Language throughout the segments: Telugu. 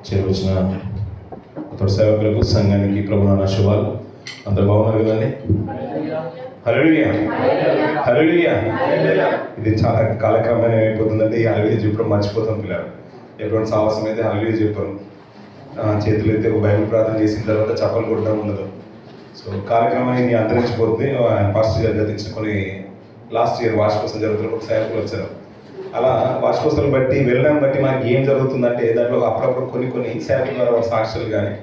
చేరువచ్చిన తోటి సేవకులకు, సంఘానికి ప్రభునామ శుభాలు. అందరూ బాగున్నారు కదండి? హల్లెలూయా, హల్లెలూయా. ఇది చాలా కాలక్రమేణా అయిపోతుందండి. ఈ హల్లెలూయా చెప్పడం మర్చిపోతాం పిల్లలు. ఎటువంటి సాహసం అయితే హల్లెలూయా చెప్పరు. చేతులు అయితే ఒక బైబిల్ ప్రార్థన చేసిన తర్వాత చప్పలు కొట్టడం ఉండదు. సో కాలక్రమేణా ఇది అంతరించిపోతుంది. పాస్టర్ గారు గతించిన కొన్ని లాస్ట్ ఇయర్ వార్షికోత్సవం జరుగుతున్నప్పుడు సేవకులు వచ్చారు. అలా వార్షికోత్సవం బట్టి వెళ్ళడం బట్టి మనకి ఏం జరుగుతుందంటే దాంట్లో అప్పుడప్పుడు కొన్ని సేవకుల ద్వారా వారి సాక్షులు కానీ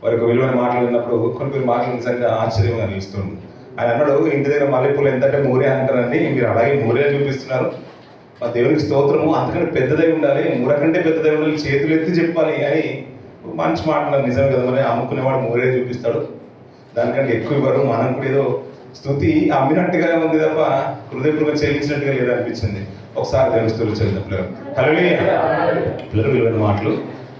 వారికి విలువైన మాటలు విన్నప్పుడు కొన్ని మాటలు నిజంగా ఆశ్చర్యంగా అనిపిస్తుంది. ఆయన అన్నాడు, ఇంటి దగ్గర మల్లెపూలు ఎంతంటే మూరే అంటారండి, మీరు అలాగే మూరే చూపిస్తున్నారు. మా దేవునికి స్తోత్రము, అంతకంటే పెద్దదై ఉండాలి, మూర కంటే పెద్దదై ఉండాలి, చేతులు ఎత్తి చెప్పాలి అని మంచి మాటలు. నిజం కదా, మరి అమ్ముకునేవాడు మూరే చూపిస్తాడు, దానికంటే ఎక్కువ ఇవ్వరు. మనం కూడా ఏదో స్తుతి అమ్మినట్టుగా ఉంది తప్ప హృదయపూర్వకంగా చెల్లించినట్టుగా లేదనిపించింది. ఒకసారి దేవుని స్తుతులు చెల్లిద్దాం పిల్లలు. హల్లెలూయా. పిల్లలు విలువైన మాటలు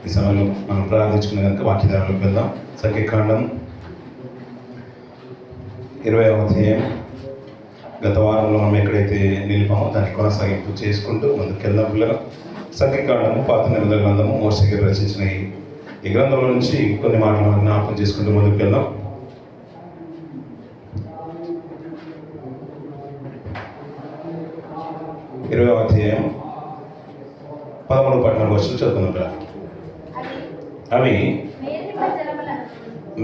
ఈ సమయంలో మనం ప్రార్థించుకునే కనుక వాక్యధారంలోకి వెళ్దాం. సంఖ్యాకాండం 20వ అధ్యాయం. గత వారంలో మనం ఎక్కడైతే నిలిపామో దాన్ని కొనసాగింపు చేసుకుంటూ ముందుకు వెళ్దాం పిల్లలు. సంఖ్యాకాండము పాత నిబంధన గ్రంథము మోషే గారు రచించిన ఈ గ్రంథంలో నుంచి కొన్ని మాటలు మనం జ్ఞాపకం చేసుకుంటూ ముందుకు వెళ్దాం. 20వ అధ్యాయం 13-14 వర్షాలు చదువుకుందాం పిల్లలు. అవి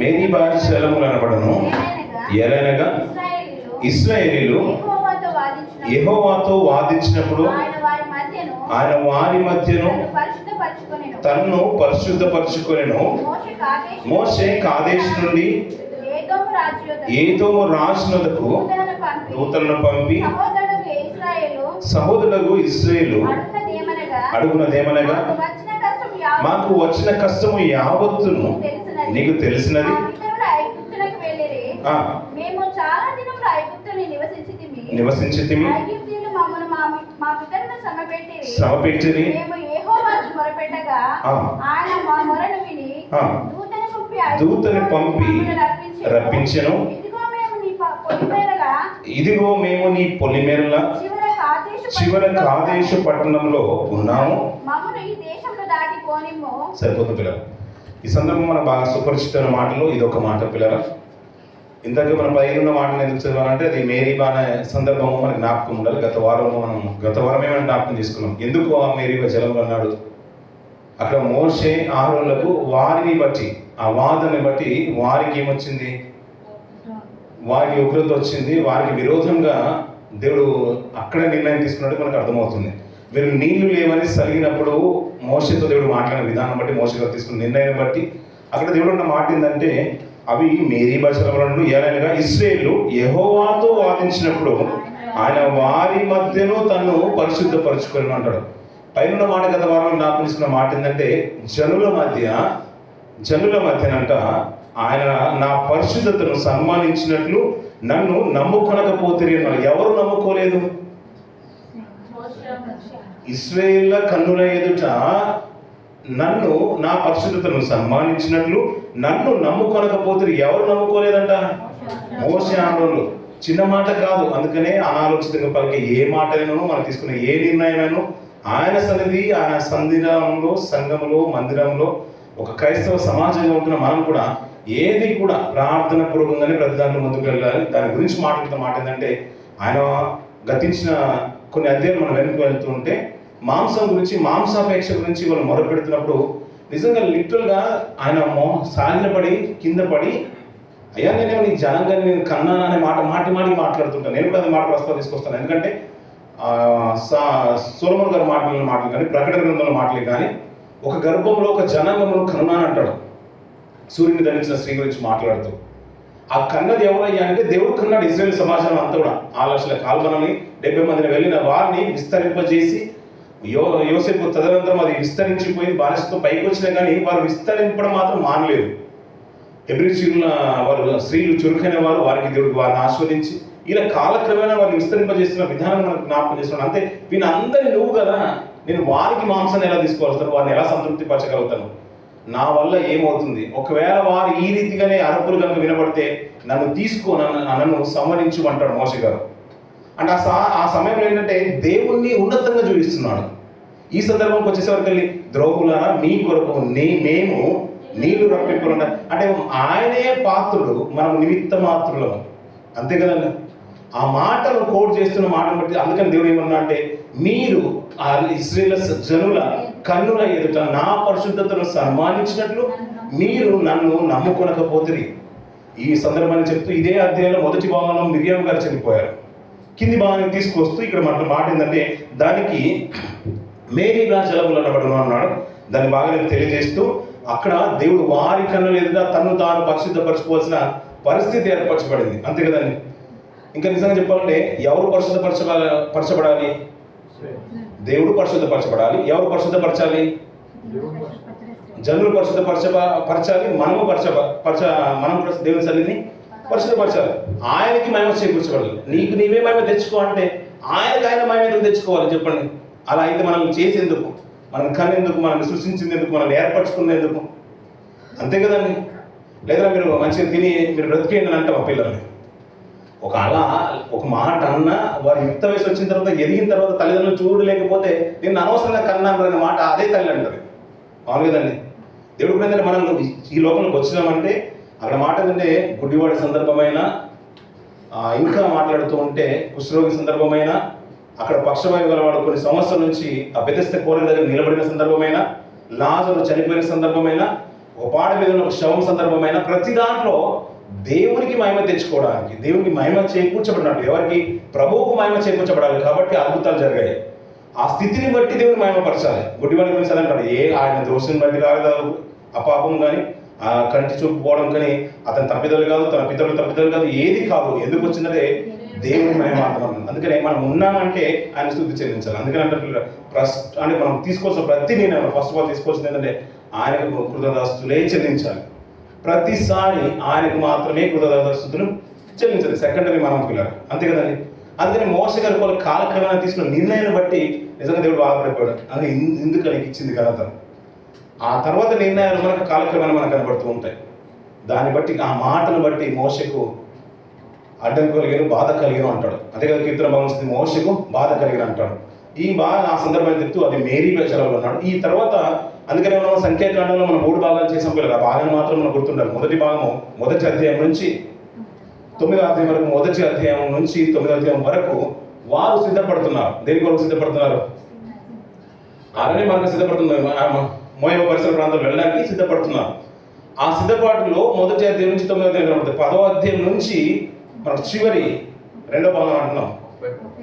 మేరీబా జలములు అనబడును. ఎలైనగా ఇశ్రాయేలీయులు యెహోవాతో వాదించినప్పుడు ఆయన వారి మధ్యను తన్ను పరిశుద్ధపరచుకొనెను. మోషే కాదేశు నుండి ఏదోము రాజునకు దూతలను పంపి సహోదరులకు ఇశ్రాయేలు అడుగునదేమనగా, మాకు వచ్చిన కష్టము యావత్తును నీకు తెలిసినది. నివసించితిమి, శ్రమపెట్టిరి. దూతని పంపి రప్పించెను. ఇదిగో మేము నీ పొలిమేరల చివర కాదేశ పట్టణంలో ఉన్నాము. సరిపోతుంది పిల్లలు. ఈ సందర్భం మన బాగా సుపరిచితమైన మాటలు ఇదొక మాట పిల్లల. ఇంతకు మన పైన ఉన్న మాటను ఎందుకు చదవాలంటే అది మేరీబా అనే సందర్భము మనకు జ్ఞాపకం ఉండాలి. గత వారమే మనం జ్ఞాపకం తీసుకున్నాం. ఎందుకు ఆ మేరీబా జలంలో అన్నాడు? అక్కడ మోషే ఆరోళ్లకు వారిని బట్టి, ఆ వాదనని బట్టి వారికి ఏమొచ్చింది? వారికి ఉగ్రత వచ్చింది. వారికి విరోధంగా దేవుడు అక్కడ నిర్ణయం తీసుకున్నట్టు మనకు అర్థమవుతుంది. వీరు నీళ్లు లేవని సలిగినప్పుడు మోషేతో దేవుడు మాట్లాడిన విధానం బట్టి, మోషే గారు తీసుకున్న నిర్ణయం బట్టి అక్కడ దేవుడు ఉన్న మాట ఏంటంటే, అవి మేరీబా జలములను ఏలైనగా ఇశ్రాయేలు యెహోవాతో వాదించినప్పుడు ఆయన వారి మధ్యలో తను పరిశుద్ధపరచుకొని అంటాడు. పైన మాట గత వారంలో నాకు తీసుకున్న మాట ఏంటంటే, జనుల మధ్యనంట ఆయన నా పరిశుద్ధతను సన్మానించినట్లు నన్ను నమ్ముకొనకపోతే అన్నాడు. ఎవరు నమ్ముకోలేదు? ఇశ్రాయేళ్ల కన్నుల ఎదుట నన్ను నా పరిశుద్ధతను సన్మానించినట్లు నన్ను నమ్ముకొనకపోతే ఎవరు నమ్ముకోలేదంట? మోషే ఆరోనులు. చిన్న మాట కాదు. అందుకనే అనాలోచితంగా పలికే ఏ మాటైనను మనం తీసుకునే ఏ నిర్ణయమైనా ఆయన సన్నిధి, ఆయన సందిరంలో, సంఘములో, మందిరంలో ఒక క్రైస్తవ సమాజంగా ఉంటున్న మనం కూడా ఏది కూడా ప్రార్థన పూర్వకంగానే ప్రతి దాంట్లో ముందుకు వెళ్ళాలి. దాని గురించి మాట్లాడుతున్న మాట ఏంటంటే, ఆయన గతించిన కొన్ని అధ్యాయాలు మనం వెనక్కి వెళ్తూ ఉంటే మాంసం గురించి, మాంసాపేక్ష గురించి వాళ్ళు మొరపెడుతున్నప్పుడు నిజంగా లిటరల్గా ఆయన సాగిలపడి కింద పడి, అయ్యా నేనేమో నీ జనంగా నేను కన్నాను అనే మాట మాటి మాట్లాడుతుంటాను. నేను కూడా అది మాట ప్రస్తావన తీసుకొస్తాను. ఎందుకంటే సొలొమోను గారు మాటలు కానీ, ప్రకటన గ్రంథంలో మాటలు కానీ, ఒక గర్భంలో ఒక జనాంగమును కన్నాను అంటాడు. సూర్యుని ధరించిన స్త్రీ గురించి మాట్లాడుతూ ఆ కన్నది ఎవరయ్యా అంటే దేవుడు కన్నాడు. ఇశ్రాయేల్ సమాజం అంతా కూడా 6 లక్షల కాల్బలని 70 మందిని వెళ్ళిన వారిని విస్తరింపజేసి యోసేపు తదనంతరం అది విస్తరించిపోయింది. బానిసతో పైకి వచ్చినా కానీ వారు విస్తరింపడం మాత్రం మానలేదు. హెబ్రీ స్త్రీలు చురుకైన వారు, వారికి దేవుడికి వారిని ఆస్వాదించి ఇలా కాలక్రమేణా వారిని విస్తరింపజేస్తున్న విధానం మనకు జ్ఞాపకం చేస్తున్నాడు. అంతే వీళ్ళందరినీ నువ్వు కదా, నేను వారికి మాంసాన్ని ఎలా తీసుకోవాల్సిన, వారిని ఎలా సంతృప్తి పరచగలుగుతాను, నా వల్ల ఏమవుతుంది? ఒకవేళ వారు ఈ రీతిగానే అరుపులు కనుక వినబడితే నన్ను తీసుకో, నన్ను సంహరించమంటాడు మోషే గారు. అంటే ఆ సమయంలో ఏంటంటే దేవుణ్ణి ఉన్నతంగా చూపిస్తున్నాడు. ఈ సందర్భంకి వచ్చేసరికి వెళ్ళి ద్రోహులారా మీ కొరకు మేము నీళ్లు రప్పింపులు అంటే ఆయనే పాత్రుడు, మనం నిమిత్త మాత్రులము, అంతే కదండి. ఆ మాటను కోడ్ చేస్తున్న మాటను బట్టి అందుకని దేవుడు ఏమన్నా అంటే మీరు ఆ ఇశ్రాయేలు జనుల కన్నుల ఎదుట నా పరిశుద్ధతను సన్మానించినట్లు మీరు నన్ను నమ్ముకొనకపోతిరి. ఈ సందర్భాన్ని చెప్తూ ఇదే అధ్యాయంలో మొదటి భాగంలో మిరియాం గారు చనిపోయారు. కింది భాగాన్ని తీసుకొస్తూ ఇక్కడ మాట ఏంటంటే దానికి మేరీగా జలములు అనబడును అన్నాడు. దాన్ని బాగా తెలియజేస్తూ అక్కడ దేవుడు వారి కన్నుల ఎదుట తను తాను పరిశుద్ధపరచుకోవాల్సిన పరిస్థితి ఏర్పరచబడింది, అంతే కదండి. ఇంకా నిజంగా చెప్పాలంటే ఎవరు పరిశుద్ధపరచబడాలి? దేవుడు పరిశుద్ధపరచబడాలి. ఎవరు పరిశుద్ధపరచాలి? జనులు పరిశుద్ధపరచాలి. మనం దేవుని సన్నిధిని పరిశుద్ధపరచాలి. ఆయనకి మహిమ చేకూర్చబడాలి. నీకు నీవే మహిమ తెచ్చుకో అంటే ఆయనకు ఆయన మహిమ ఎందుకు తెచ్చుకోవాలి చెప్పండి? అలా అయితే మనల్ని చేసేందుకు, మనం కనేందుకు, మనల్ని సృష్టించేందుకు, మనల్ని ఏర్పరచుకునేందుకు, అంతే కదండి. లేదా మీరు మంచిగా తిని మీరు బ్రతికేయండి అని అంటాం పిల్లల్ని. ఒక మాట అన్నా వారు యుక్త వయసు వచ్చిన తర్వాత, ఎదిగిన తర్వాత తల్లిదండ్రులు చూడలేకపోతే నేను అనవసరంగా కన్నాను అనే మాట అదే తల్లి అంటారు, అవును కదండి. దేవుడు ఏంటంటే మనం ఈ లోకంలోకి వచ్చినామంటే అక్కడ మాట ఏంటంటే గుడ్డివాడి సందర్భమైన, ఇంకా మాట్లాడుతూ ఉంటే కుష్ఠరోగి సందర్భమైన, అక్కడ పక్షవాయువు గలవాడు కొన్ని సంవత్సరాల నుంచి ఆ బెతెస్దా కోరల దగ్గర నిలబడిన సందర్భమైన, లాజరు చనిపోయిన సందర్భమైన, ఒక పాడ మీద ఉన్న ఒక శవం సందర్భమైన, ప్రతి దాంట్లో దేవునికి మహిమ తెచ్చుకోవడానికి, దేవునికి మహిమ చేకూర్చబడినట్టు, ఎవరికి? ప్రభువుకు మహిమ చేకూర్చబడాలి కాబట్టి అద్భుతాలు జరిగాయి. ఆ స్థితిని బట్టి దేవుని మహిమపరచాలి. గుడ్డివాడి గురించి అదంటాడు, ఆయన దోషుని బట్టి కాదు అపాపం కానీ, ఆ కంటి చూపు పోవడం కానీ, అతని తప్పిదలు కాదు, తన పితరుల తప్పిదలు కాదు, ఏది కాదు. ఎందుకు వచ్చినదే దేవుని మహిమ. అందుకనే మనం ఉన్నామంటే ఆయన స్తుతి చెల్లించాలి. అందుకని అంటే అంటే మనం తీసుకోవాల్సిన ప్రతి నిర్ణయం ఫస్ట్ ఆఫ్ ఆల్ తీసుకోవాల్సింది ఏంటంటే ఆయనకు కృతజ్ఞతాస్తుతులే చెల్లించాలి. ప్రతిసారి ఆయనకు మాత్రమే కృతజ్ఞతాస్తుతులు చెల్లించాలి. సెకండరీ మనం పిల్లలు, అంతే కదండి. అందుకని మోసే గారి వాళ్ళ కాలక్రమేణా తీసుకున్న నిర్ణయాన్ని బట్టి నిజంగా దేవుడు బాధపడిపోయాడు. అది ఎందుకు నీకు ఇచ్చింది ఘనత. ఆ తర్వాత నిర్ణయాలు మనకు కాలక్రమేణా మనకు కనబడుతూ ఉంటాయి. దాన్ని బట్టి ఆ మాటను బట్టి మోసకు అడ్డం కలిగిన, బాధ కలిగిన అంటాడు. అంతే కదా కీర్తన భావిస్తుంది, మోసకు బాధ కలిగిన అంటాడు. ఈ బాధ ఆ సందర్భాన్ని చెప్తూ అది మేరీగా జలములు అన్నాడు. ఈ తర్వాత అందుకనే మనం సంఖ్యాకాండంలో మనం 3 భాగాలు చేసాం పిల్లలు. ఆ భాగాన్ని మాత్రం మనం గుర్తుండాలి. మొదటి భాగము మొదటి అధ్యాయం నుంచి 9వ అధ్యాయం వరకు, మొదటి అధ్యాయం నుంచి 9వ అధ్యాయం వరకు వారు సిద్ధపడుతున్నారు. దేని కొరకు సిద్ధపడుతున్నారు? అరణ్య మార్గం సిద్ధపడుతున్నారు. మోయాబు పరిసర ప్రాంతాలు వెళ్ళడానికి సిద్ధపడుతున్నారు. ఆ సిద్ధపాటులో మొదటి అధ్యాయం నుంచి 9వ అధ్యాయం కనబడుతుంది. 10వ అధ్యాయం నుంచి మనం చివరి 2వ భాగం అంటున్నాం.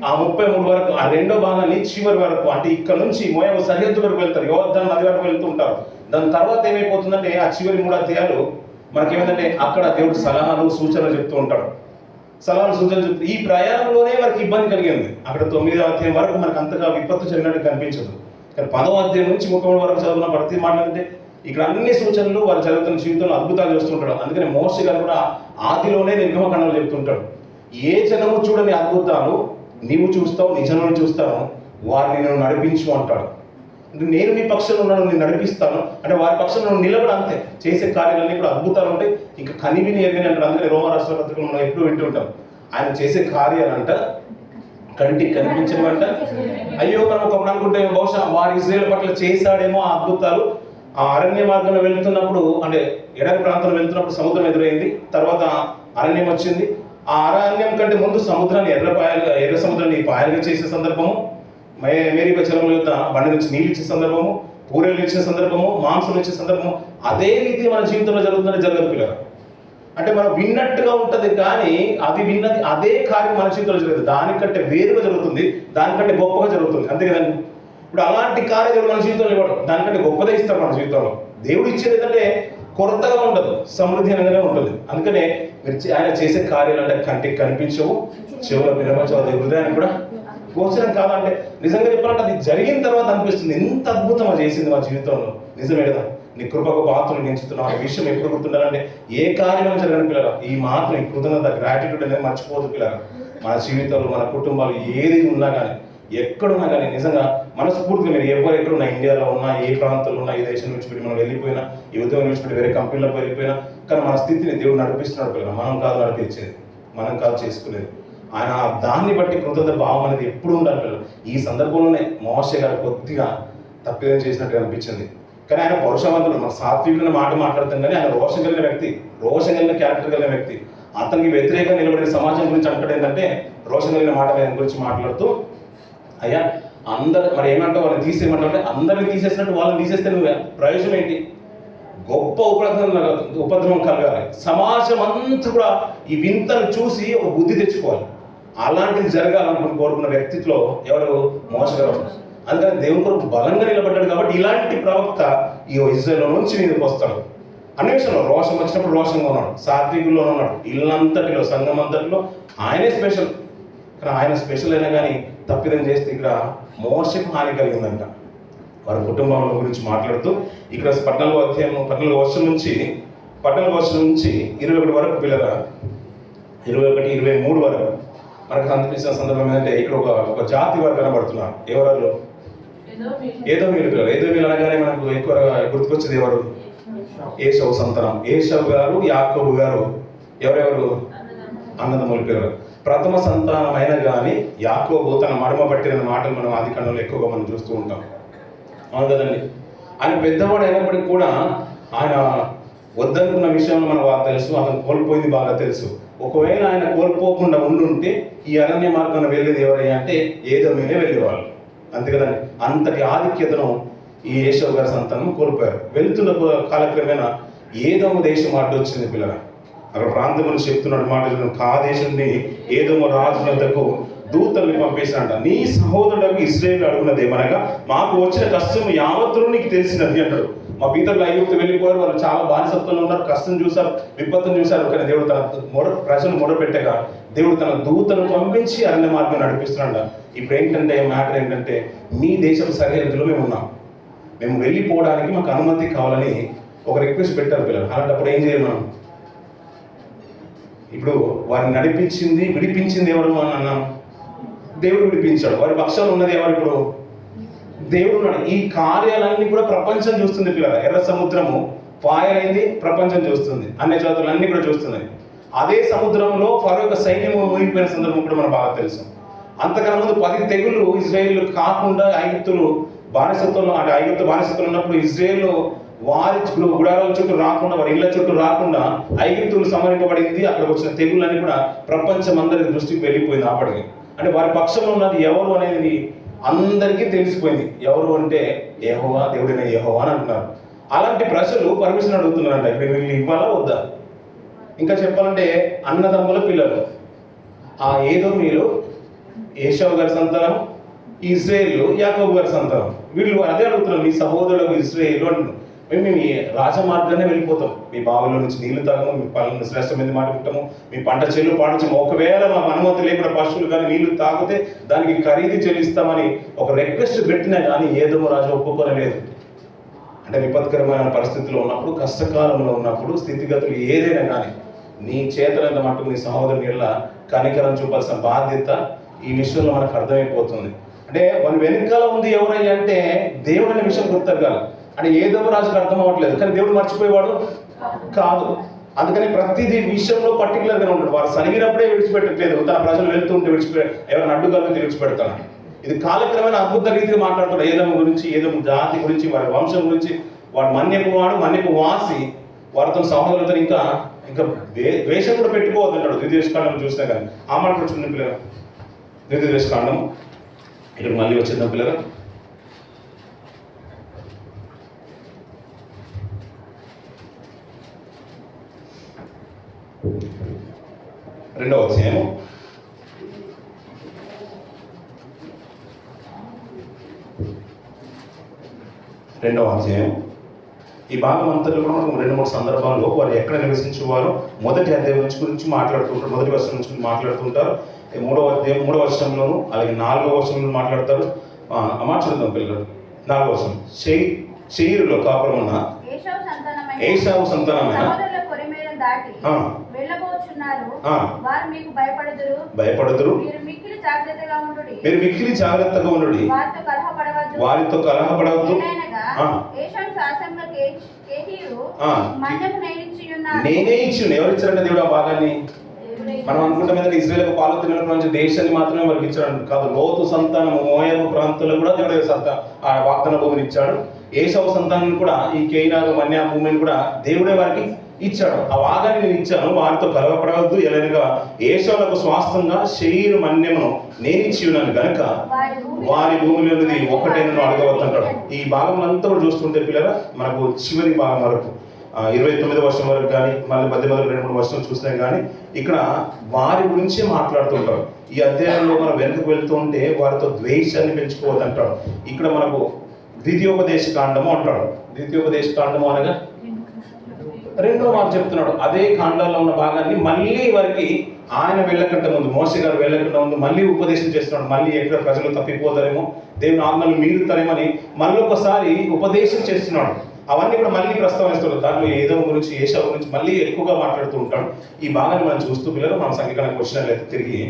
ఆ 33 వరకు, ఆ 2వ భాగాన్ని చివరి వరకు, అంటే ఇక్కడ నుంచి మోయాబు సరిహద్దు వరకు వెళ్తారు, యోర్దాను నది వరకు వెళ్తూ ఉంటారు. దాని తర్వాత ఏమైపోతుందంటే ఆ చివరి 3 అధ్యాయాలు మనకేమైందంటే అక్కడ దేవుడు సలహాలు సూచనలు చెప్తూ ఉంటాడు. సలహాలు సూచనలు చెప్తూ ఈ ప్రయాణంలోనే వారికి ఇబ్బంది కలిగింది. అక్కడ 9వ అధ్యాయం వరకు మనకు అంతగా విపత్తు జరిగినట్టు కనిపించదు. కానీ 10వ అధ్యాయం నుంచి 33 వరకు చదువుకున్న ప్రతి మాట అంటే ఇక్కడ అన్ని సూచనలు వారు చదువుతున్న జీవితంలో అద్భుతాలు చేస్తుంటాడు. అందుకని మోషే గారు కూడా ఆదిలోనే నిర్గమకాండలు చెప్తుంటాడు. ఏ జనము చూడని అద్భుతాలు నీవు చూస్తావు, నీ జనులను చూస్తాను, వారిని నేను నడిపించు అంటాడు. అంటే నేను మీ పక్షంలో ఉన్నాను, నేను నడిపిస్తాను అంటే వారి పక్షంలో నిలబడి అంతే. చేసే కార్యాలన్నీ కూడా అద్భుతాలు ఉంటాయి, ఇంకా కనివిని ఎరిగిని అంటారు. అందుకని రోమరాష్ట్ర పత్రికలు మనం ఎప్పుడు వింటూ ఉంటాం, ఆయన చేసే కార్యాలంట కంటికి కనిపించనివంట. అయ్యో మనం ఒకప్పుడు అనుకుంటే బహుశా వారి ఇశ్రాయేలు పట్ల చేశాడేమో ఆ అద్భుతాలు. ఆ అరణ్య మార్గంలో వెళ్తున్నప్పుడు, అంటే ఎడారి ప్రాంతంలో వెళ్తున్నప్పుడు సముద్రం ఎదురైంది, తర్వాత అరణ్యం వచ్చింది. ఆ అరణ్యం కంటే ముందు సముద్రాన్ని ఎర్ర సముద్రాన్ని పాయలుగా చేసే సందర్భము, మేరీగా జలముల యొక్క బండి నుంచి నీళ్ళు ఇచ్చే సందర్భము, పూరేలు ఇచ్చే సందర్భము, మాంసం ఇచ్చే సందర్భము. అదే రీతి మన జీవితంలో జరుగుతుందని జరగదు పిల్లలు. అంటే మనం విన్నట్టుగా ఉంటుంది కానీ అది విన్నది అదే కార్యం మన జీవితంలో జరుగుతుంది. దానికంటే వేరుగా జరుగుతుంది, దానికంటే గొప్పగా జరుగుతుంది, అంతే కదండి. ఇప్పుడు అలాంటి కార్యాలు మన జీవితంలో ఇవ్వడం, దానికంటే గొప్పదే ఇస్తారు మన జీవితంలో. దేవుడు ఇచ్చేది ఏంటంటే కొరతగా ఉండదు, సమృద్ధిగానే ఉంటుంది. అందుకనే ఆయన చేసే కార్యాలు అంటే కంటికి కనిపించవు, చెవుల వినపంచవు, అది హృదయానికి కూడా గోచరం కాదంటే నిజంగా చెప్పాలంటే అది జరిగిన తర్వాత అనిపిస్తుంది ఎంత అద్భుతంగా చేసింది మా జీవితంలో. నిజమే కదా, నీ కృపకు పాత్రలు ఎంచుతున్నావు అనే విషయం ఎప్పుడు గుర్తుండాలంటే ఏ కార్యం జరగని పిల్లల ఈ మాత్రం ఈ కృతజ్ఞత, గ్రాటిట్యూడ్ అనేది మర్చిపోదు పిల్లల. మన జీవితంలో మన కుటుంబాలు ఏది ఉన్నా కానీ, ఎక్కడున్నా కానీ నిజంగా మనస్ఫూర్తిగా మీరు ఎక్కడున్నా, ఇండియాలో ఉన్నా, ఏ ప్రాంతంలో ఉన్నా, ఈ దేశం విడిచిపెట్టి మనం వెళ్ళిపోయినా, ఈ ఉద్యోగం విడిచిపెట్టి వేరే కంపెనీలకు వెళ్ళిపోయినా, కానీ మన స్థితిని దేవుడు నడిపిస్తున్నాడు పిల్లలు. మనం కాదు నడిపించేది, మనం కాదు చేసుకునేది. ఆయన దాన్ని బట్టి కృతజ్ఞత భావం అనేది ఎప్పుడు ఉండాలి పిల్లలు. ఈ సందర్భంలోనే మోషే గారు కొద్దిగా తప్పిదం చేసినట్టు అనిపించింది. కానీ ఆయన పౌరుషవంతుడు, మన సాత్వికుడిని మాట మాట్లాడుతాం, కానీ ఆయన రోషం కలిగిన వ్యక్తి, రోషం కలిగిన క్యారెక్టర్ కలిగిన వ్యక్తి. అతనికి వ్యతిరేకంగా నిలబడిన సమాజం గురించి అంటాడు ఏంటంటే, రోషం కలిగిన మాట గురించి మాట్లాడుతూ, అయ్యా అందరు మరి ఏమంటావు వాళ్ళని తీసేయమంటే, అందరిని తీసేసినట్టు వాళ్ళని తీసేస్తే నువ్వు ప్రయోజనం ఏంటి? గొప్ప ఉపద్రవం కలగాలి. సమాజం అంతా కూడా ఈ వింతను చూసి ఒక బుద్ధి తెచ్చుకోవాలి. అలాంటిది జరగాలనుకుని కోరుకున్న వ్యక్తిత్వంలో ఎవరు? మోషే గారు. అందుకని దేవుని కొరకు బలంగా నిలబడ్డాడు కాబట్టి ఇలాంటి ప్రవక్త ఈ ఇజ్రాయేల్ నుంచి మీదకి వస్తాడు. అన్ని విషయంలో రోషం వచ్చినప్పుడు రోషంగా ఉన్నాడు, సాత్వికుల్లో ఉన్నాడు, ఇల్లంతటిలో సంఘం అంతటిలో ఆయనే స్పెషల్. కానీ ఆయన స్పెషల్ అయినా కానీ తప్పిదం చేస్తే ఇక్కడ మోషకు హాని కలిగిందంట. వారి కుటుంబం గురించి మాట్లాడుతూ ఇక్కడ 14వ వర్షం నుంచి 21 వరకు పిల్లల 21, 23 వరకు మనకు కనిపించిన సందర్భం ఏంటంటే, ఇక్కడ ఒక జాతి వారు కనబడుతున్నారు. ఎవరు? ఏదోమీయులు పిల్లలు. ఏదోమీయులు అనగానే మనకు ఎక్కువ గుర్తుకొచ్చేది ఎవరు? ఏశావు సంతానం. ఏశావు గారు, యాకోబు గారు ఎవరెవరు? అన్నదమ్ముల పిల్లలు. ప్రథమ సంతానం అయినా కానీ యాకోబు తన మడమ పట్టిన మాటలు మనం ఆది కాండంలో ఎక్కువగా మనం చూస్తూ ఉంటాం. అవును కదండి. ఆయన పెద్దవాడు అయినప్పటికీ కూడా ఆయన వద్దనుకున్న విషయంలో మనకు బాగా తెలుసు, అతను కోల్పోయింది బాగా తెలుసు. ఒకవేళ ఆయన కోల్పోకుండా ఉండుంటే ఈ అరణ్య మార్గాన్ని వెళ్ళేది ఎవరయ్యా అంటే ఏదోమీనే వెళ్ళేవాళ్ళు. అంతే కదండి. అంతటి ఆధిక్యతను ఈ ఏశావు గారి సంతానం కోల్పోయారు. వెళ్తున్న కాలక్రమేణా ఏదోము దేశం అడ్డు వచ్చింది పిల్లల. అక్కడ ప్రాంతం గురించి చెప్తున్నాడు మాట, కాదేశుని ఏదోము రాజునంతకు దూతల్ని పంపేసినంట. నీ సహోదరులకు ఇశ్రాయేలు అడుగున్నదేమనగా, మాకు వచ్చిన కష్టం యావత్తును నీకు తెలిసినది అంటాడు. మా పితరులు ఐగుప్తు వెళ్ళిపోయారు, వాళ్ళు చాలా బానిసత్వంలో ఉన్నారు, కష్టం చూశారు, విపత్తును చూశారు. కానీ దేవుడు తన ప్రజలు మొదలుపెట్టగా దేవుడు తన దూతను పంపించి అరణ్య మార్గం నడిపిస్తున్నాడు. ఇప్పుడు ఏంటంటే మ్యాటర్ ఏంటంటే, మీ దేశపు సరిహద్దులో మేము ఉన్నాం, మేము వెళ్ళిపోవడానికి మాకు అనుమతి కావాలని ఒక రిక్వెస్ట్ పెట్టారు పిల్లలు. అలాంటప్పుడు ఏం చేయాలి మనం? ఇప్పుడు వారిని నడిపించింది, విడిపించింది ఎవరు అని అన్నాం? దేవుడు విడిపించాడు. వారి పక్షాలు ఉన్నది ఎవరు? ఇప్పుడు దేవుడు ఉన్నాడు. ఈ కార్యాలన్నీ కూడా ప్రపంచం చూస్తుంది పిల్లల. ఎర్ర సముద్రము పాయలైంది, ప్రపంచం చూస్తుంది, అన్ని జాతులన్నీ కూడా చూస్తున్నాయి. అదే సముద్రంలో ఫరో యొక్క సైన్యము మునిగిపోయిన సందర్భం కూడా మనకు బాగా తెలుసు. అంతకన్నా ముందు 10 తెగుళ్ళు ఇజ్రాయేల్ కాకుండా ఐగుప్తులు బానిసత్వంలో, అంటే ఐగుప్తు బానిసత్వంలో ఉన్నప్పుడు ఇజ్రాయేల్ వారి గుడారాల చుట్టూ రాకుండా, వారి ఇళ్ల చుట్టూ రాకుండా ఐగుప్తులు సంహరింపబడింది. అక్కడికి వచ్చిన తెగుళ్ళన్నీ కూడా ప్రపంచం అందరి దృష్టికి వెళ్ళిపోయింది. అప్పటికి అంటే వారి పక్షంలో ఉన్నది ఎవరు అనేది అందరికీ తెలిసిపోయింది. ఎవరు అంటే యెహోవా, దేవుడైన యెహోవా అని అంటున్నారు. అలాంటి ప్రజలు పర్మిషన్ అడుగుతున్నారంట. ఇప్పుడు వీళ్ళు ఇవ్వాలా వద్దా? ఇంకా చెప్పాలంటే అన్నదమ్ముల పిల్లలు. ఆ ఏదోమీయులు ఏశావు గారి సంతానం, ఇశ్రాయేలు యాకోబు గారి సంతానం. వీళ్ళు అదే అడుగుతున్నారు, మీ సహోదరులకు ఇశ్రాయేలు అంటున్నారు. మేము మీ రాజమార్గానే వెళ్ళిపోతాం, మీ బావిలో నుంచి నీళ్లు తాగము, మీ పళ్ళను శ్రేష్టమైన మాట పుట్టము, మీ పంట చెల్లు పాటించము. ఒకవేళ మా అనుమతి లేకుండా పశువులు కానీ నీళ్లు తాగితే దానికి ఖరీదు చెల్లిస్తామని ఒక రిక్వెస్ట్ పెట్టినా కానీ ఏదోమో రాజు ఒప్పుకోనలేదు. అంటే విపత్కరమైన పరిస్థితుల్లో ఉన్నప్పుడు, కష్టకాలంలో ఉన్నప్పుడు, స్థితిగతులు ఏదైనా కానీ నీ చేతలంత మట్టుకు నీ సహోదరుని వల్ల కనికరం చూపాల్సిన బాధ్యత ఈ విషయంలో మనకు అర్థమైపోతుంది. అంటే మన వెనుకాల ఉంది ఎవరయ్యా అంటే దేవుడు అనే విషయం గుర్తెరగాలి. అంటే ఏదో రాజుకు అర్థం అవ్వట్లేదు, కానీ దేవుడు మర్చిపోయేవాడు కాదు. అందుకని ప్రతిదీ విషయంలో పర్టికులర్గా ఉంటాడు. వారు సరిగినప్పుడే విడిచిపెట్టట్లేదు, తన ప్రజలు వెళ్తుంటే ఎవరైనా అడ్డుగలిగితే విడిచిపెడతాను. ఇది కాలక్రమేణా అద్భుత రీతిగా మాట్లాడుతాడు. ఏదోము గురించి, ఏదోము జాతి గురించి, వారి వంశం గురించి. వాడు మన్యపు వాసి, వారితో సహోదరులతో ఇంకా ద్వేషం కూడా పెట్టుకోవద్దు అంటాడు. ద్వితీయోపదేశకాండం చూసినా కానీ ఆ మాట కూడా చూడండి పిల్లగా. ద్వితీయోపదేశకాండం ఇక్కడ మళ్ళీ వచ్చిందా పిల్లగా? రెండవ అధ్యాయము 2వ అధ్యాయం. ఈ భాగం అంతలో కూడా మనకు 2-3 సందర్భాల్లో వారు ఎక్కడ నివసించేవారో మొదటి అధ్యాయం గురించి మాట్లాడుతుంటారు, మొదటి వర్షం నుంచి మాట్లాడుతుంటారు. 3వ అధ్యాయం 3వ వర్షంలోను, అలాగే 4వ వర్షంలో మాట్లాడతారు. చూద్దాం పిల్లలు. 4వ వర్షం. శేయీరులో కాపురం ఉన్న ఏశావు సంతానమైన భయపడుదురు, మీరు మిక్కిలి జాగ్రత్తగా ఉండు, వారితో కలహపడవద్దు. నేనే ఇచ్చిన. ఎవరు ఇచ్చారంటే దేవుడు ఆ భాగాన్ని? మనం అనుకుంటాం కదా ఇజ్రాయేల్ పాలు తినడం నుంచి దేశాన్ని మాత్రమే వారికి ఇచ్చాడు కాదు, లోతు సంతానం మోయాబు ప్రాంతంలో కూడా దేవుడే ఆ వాగ్దాన భూమిని ఇచ్చాడు. ఏశావు సంతానం కూడా ఈ కేయినారు మన్యా భూమిని కూడా దేవుడే వారికి ఇచ్చాడు. ఆ వాగాన్ని నేను ఇచ్చాను, వారితో గర్వపడవద్దు, ఎలాగా ఏశావులకు స్వాస్థంగా శరీర మన్యమును నేను ఇచ్చి ఉన్నాను కనుక వారి భూమిలోనిది ఒకటే నన్ను అడగవద్దు అంటాడు. ఈ భాగంలో అంతా కూడా చూస్తుంటే పిల్లల మనకు చివరి భాగం వరకు 29వ వర్షం వరకు కానీ మళ్ళీ 2-3 వర్షాలు చూసినా కానీ ఇక్కడ వారి గురించే మాట్లాడుతుంటారు. ఈ అధ్యాయంలో మనం వెనుకకు వెళ్తూ ఉంటే వారితో ద్వేషాన్ని పెంచుకోవద్దు అంటాడు. ఇక్కడ మనకు ద్వితీయోపదేశ కాండము అంటాడు. ద్వితీయోపదేశ కాండము అనగా 2వ మాట చెప్తున్నాడు. అదే కాండాల్లో ఉన్న భాగాన్ని మళ్ళీ వారికి ఆయన వెళ్ళకంటే ముందు, మోషే గారు వెళ్ళకంటే ముందు మళ్ళీ ఉపదేశం చేస్తున్నాడు. మళ్ళీ ఎక్కడ ప్రజలు తప్పిపోతారేమో, దేవుని ఆజ్ఞలు మీరుతారేమని మళ్ళీ ఒకసారి ఉపదేశం చేస్తున్నాడు. అవన్నీ కూడా మళ్ళీ ప్రస్తావిస్తాడు. దాంట్లో ఏదో గురించి ఏశావు గురించి మళ్ళీ ఎక్కువగా మాట్లాడుతూ ఉంటాడు. ఈ భాగాన్ని మనం చూస్తూ పిల్లలు మనం సంఖ్యకానికి వచ్చినట్లయితే తిరిగి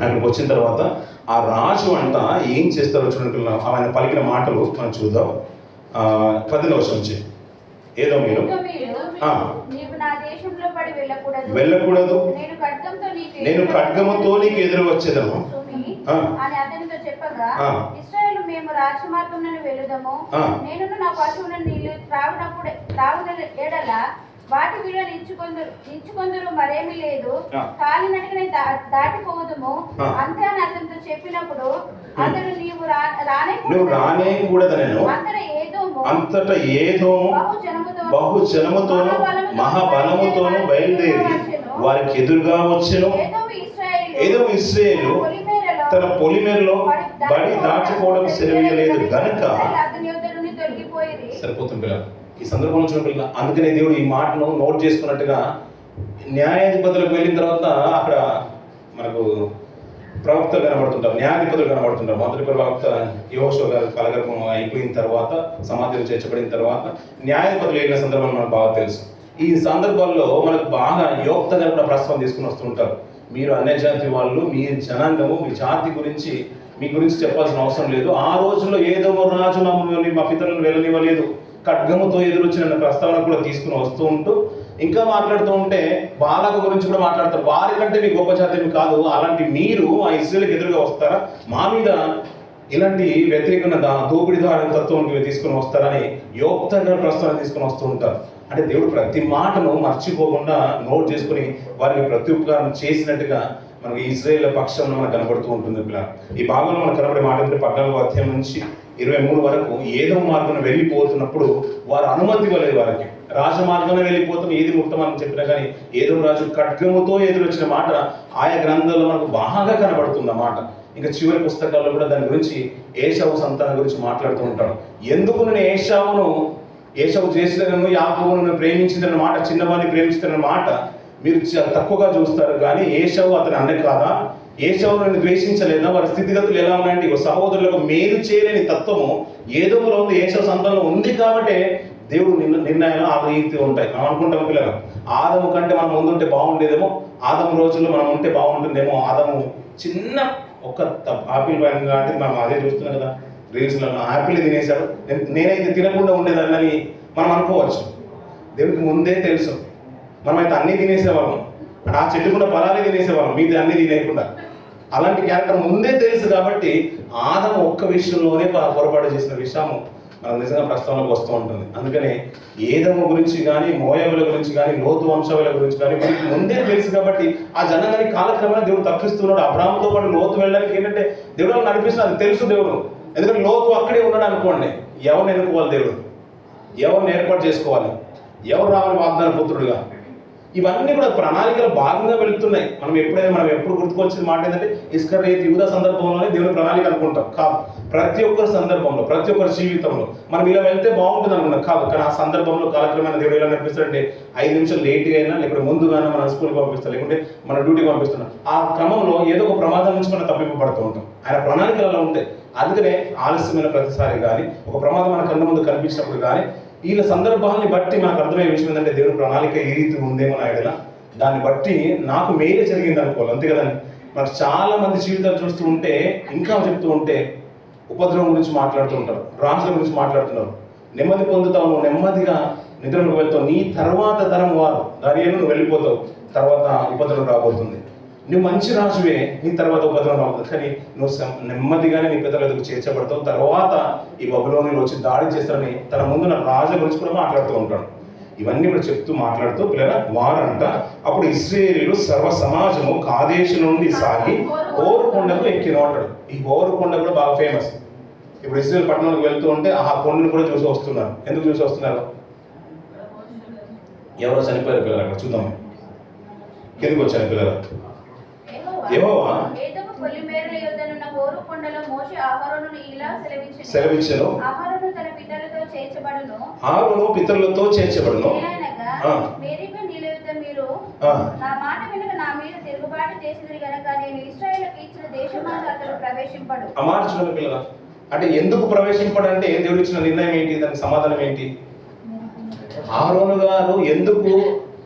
ఆయనకు వచ్చిన తర్వాత ఆ రాజు అంట ఏం చేస్తారో చూడండి. ఆయన పలికిన మాటలు మనం చూద్దాం. 10వ వర్షం నుంచి ఏదో మీరు వెళ్ళకూడదు, నేను ఖడ్గముతో నీకు ఎదురు వచ్చేదను మేము రాజమార్గములను వెళుదము, నేను నా పశువులను నీళ్లు త్రాగున ఎడల వాటి వీళ్ళని ఇచ్చుకొందరు మరేమీ లేదు, కాలినడకనే దాటిపోదుము అంతే అని అతనితో చెప్పినప్పుడు అతడు నీవు రానేకూడదనెను. అంతటా ఏదోము బహు జనముతోను మహాబలముతోను బయలుదేరి వారికి ఎదురుగా వచ్చెను. ఏదో ఇశ్రాయేలు తన పొలిమేరలో బడి దాటిపోవడం సెలవీయలేదు గనుక సరిపోతుంది పిల్లలు. ఈ సందర్భంలో చూడండి పిల్లలు, అందుకనే దేవుడు ఈ మాటను నోట్ చేసుకున్నట్టుగా న్యాయాధిపతులకు వెళ్ళిన తర్వాత అక్కడ మనకు ప్రవక్తలు కనబడుతుంటారు, న్యాయాధిపతులు కనబడుతుంటారు. మొదటి ప్రవక్త యెహోషువ గారు కలగర్భం అయిపోయిన తర్వాత, సమాధిలో చేర్చబడిన తర్వాత న్యాయాధిపతులు వెళ్ళిన సందర్భం మనకు బాగా తెలుసు. ఈ సందర్భాల్లో మనకు బాగా యోక్తగా కూడా ప్రస్తావన తీసుకుని వస్తూ ఉంటారు. మీరు అన్యజాతి వాళ్ళు, మీ జనాంగము, మీ జాతి గురించి మీ గురించి చెప్పాల్సిన అవసరం లేదు. ఆ రోజుల్లో ఏదో రాజు మమ్మల్ని మా పితరులను వెళ్ళనివ్వలేదు, ఖడ్గముతో ఎదురొచ్చిన ప్రస్తావన కూడా తీసుకుని వస్తూ ఉంటూ ఇంకా మాట్లాడుతూ ఉంటే బాలక గురించి కూడా మాట్లాడతారు. వారికంటే మీ గొప్ప జాతి కాదు, అలాంటి మీరు ఆ ఇశ్రాయేలుకి ఎదురుగా వస్తారా, మా మీద ఇలాంటి వ్యతిరేకమైన దోపిడీదారు తత్వం తీసుకుని వస్తారని యోక్తంగా ప్రస్తావన తీసుకుని వస్తూ ఉంటారు. అంటే దేవుడు ప్రతి మాటను మర్చిపోకుండా నోట్ చేసుకుని వారికి ప్రత్యుపకారం చేసినట్టుగా మనకి ఇశ్రాయేల్ పక్షంలో మనకు కనబడుతూ ఉంటుంది. ఈ భాగంలో మనకు కనబడే మాట అంటే 14వ అధ్యాయం నుంచి 23 వరకు ఏదో మార్గం వెళ్ళిపోతున్నప్పుడు వారు అనుమతి ఇవ్వలేదు. వారికి రాజమార్గంలో వెళ్ళిపోతాం, ఏది ముట్టమని చెప్పినా కానీ ఏదో రాజు ఖడ్గముతో ఎదురొచ్చిన మాట ఆయా గ్రంథాల్లో మనకు బాగా కనబడుతుంది అన్నమాట. ఇంకా చివరి పుస్తకాల్లో కూడా దాని గురించి ఏశావు సంతానం గురించి మాట్లాడుతూ ఉంటాడు. ఎందుకు నేను ఏశావు చేసినను యాకోబును ప్రేమించిందన్న మాట, చిన్నవాడిని ప్రేమించిన మాట మీరు తక్కువగా చూస్తారు. కానీ ఏశావు అతని అన్న కాదా, ఏశావు నన్ను ద్వేషించలేదా, వారి స్థితిగతులు ఎలా ఉన్నాయంటే సహోదరులకు మేలు చేయలేని తత్వము ఏదోలో ఉంది, ఏశావు సంతానంలో ఉంది. కాబట్టి దేవుడు నిర్ణయాలు ఆ రీతి ఉంటాయి. మనం అనుకుంటాం పిల్లలు ఆదము కంటే మనం ముందుంటే బాగుండేదేమో, ఆదము రోజుల్లో మనం ఉంటే బాగుంటుందేమో. ఆదము చిన్న ఒక ఆపిల్ పైన అంటే మనం అదే చూస్తున్నాం కదా రీల్స్లో, ఆపిల్ తినేశాడు, నేనైతే తినకుండా ఉండేదాన్ని మనం అనుకోవచ్చు. దేవుడికి ముందే తెలుసు. మనమైతే అన్నీ తినేసేవాళ్ళం, ఆ చెట్టు కూడా ఫలాలే తినేసేవాళ్ళం, మీది అన్నీ తినేయకుండా. అలాంటి క్యారెక్టర్ ముందే తెలుసు. కాబట్టి ఆదము ఒక్క విషయంలోనే పొరపాటు చేసిన విషయము మనకు నిజంగా ప్రస్తావనకు వస్తూ ఉంటుంది. అందుకనే ఏదము గురించి కానీ, మోయాబుల గురించి కానీ, లోతు వంశావళి గురించి కానీ మనకి ముందే తెలుసు. కాబట్టి ఆ జనాన్ని కాలక్రమేణా దేవుడు తప్పిస్తున్నాడు. అబ్రాహాముతో పాటు లోతు వెళ్ళడానికి ఏంటంటే దేవుడు నడిపిస్తున్నాడు, తెలుసు దేవుడు. ఎందుకంటే లోతు అక్కడే ఉన్నాడు అనుకోండి, ఎవరిని ఎన్నుకోవాలి దేవుడు, ఎవరిని ఏర్పాటు చేసుకోవాలి, ఎవరు రావాలి వాగ్దాన పుత్రుడుగా, ఇవన్నీ కూడా ప్రణాళికలు భాగంగా వెళుతున్నాయి. మనం ఎప్పుడు గుర్తుకొచ్చిన మాట ఏంటంటే ఇస్కరియోతు యూదా సందర్భంలోనే దేవుని ప్రణాళిక అనుకుంటాం. కాదు, ప్రతి ఒక్కరి సందర్భంలో, ప్రతి ఒక్కరి జీవితంలో మనం ఇలా వెళ్తే బాగుంటుంది అనుకున్నాం. కాదు, కానీ ఆ సందర్భంలో కాలక్రమేణా దేవుడు ఎలా నడిపిస్తాడంటే 5 నిమిషాలు లేట్గా అయినా, లేకపోతే ముందుగానే మన స్కూల్కి పంపిస్తాం, లేకుంటే మన డ్యూటీకి పంపిస్తున్నాం. ఆ క్రమంలో ఏదో ఒక ప్రమాదం నుంచి మనం తప్పింపబడుతూ ఉంటాం. ఆయన ప్రణాళికలు అలా ఉంటాయి. అందుకనే ఆలస్యమైన ప్రతిసారి కానీ, ఒక ప్రమాదం మన కళ్ళ ముందు కనిపించినప్పుడు కానీ, వీళ్ళ సందర్భాన్ని బట్టి మనకు అర్థమయ్యే విషయం ఏంటంటే దేవుని ప్రణాళిక ఏ రీతి ఉందేమో నా ఎడల, దాన్ని బట్టి నాకు మేలే జరిగింది అనుకోవాలి. అంతే కదండి. మనకు చాలా మంది జీవితాలు చూస్తూ ఉంటే, ఇంకా చెప్తూ ఉంటే ఉపద్రవం గురించి మాట్లాడుతూ ఉంటారు, రాజుల గురించి మాట్లాడుతున్నారు. నెమ్మది పొందుతావు, నెమ్మదిగా నిద్రలోకి వెళ్తావు, నీ తర్వాత తరం వారు దాని నువ్వు వెళ్ళిపోతావు, తర్వాత ఉపద్రవం రాబోతుంది. నువ్వు మంచి రాజువే, నీ తర్వాత ఉపద్రవం రాబోతుంది, కానీ నువ్వు నెమ్మదిగానే నీ పితరుల ఎదుగు చేర్చబడతావు. తర్వాత ఈ బబులోనులు వచ్చి దాడి చేస్తారని తన ముందు నా రాజు గురించి కూడా మాట్లాడుతూ ఉంటాడు. ఇవన్నీ కూడా చెప్తూ మాట్లాడుతూ పిల్లల వారంట అప్పుడు ఇశ్రాయేలీయులు సర్వ సమాజము కాదేశు నుండి సాగి హోరు కొండకు ఎక్కిన అంటాడు. ఈ హోరు కొండ కూడా బాగా ఫేమస్. ఇప్పుడు ఇశ్రాయేల్ పట్టణంలోకి వెళ్తూ ఉంటే ఆ కొండను కూడా చూసి వస్తున్నారు. ఎందుకు చూసి వస్తున్నారు? ఎవరో చనిపోయారు పిల్లలు, అక్కడ చూద్దాం. కిందకు వచ్చారు పిల్లలు. యెహోవా పొలిమేరల యొద్దనున్న హోరు కొండలో మోషే అహరోనును ఇలా సెలవిచ్చెను, అహరోను తన పితరులతో చేర్చబడును, ఆరోను పితరులతో చేర్చబడును. మేరీబా నీళ్ళ యొద్ద మీరు నా మాట వినక నా మీద తిరుగుబాటు చేసినది గనక నేను ఇశ్రాయేలుకు ఇచ్చిన దేశమందు అతడు ప్రవేశింపడు. ఆ మాట చూడండి పిల్లల. అంటే ఎందుకు ప్రవేశింపడంటే దేవుడు ఇచ్చిన నిర్ణయం ఏంటి? దానికి సమాధానం ఏంటి? ఆరోను గారు ఎందుకు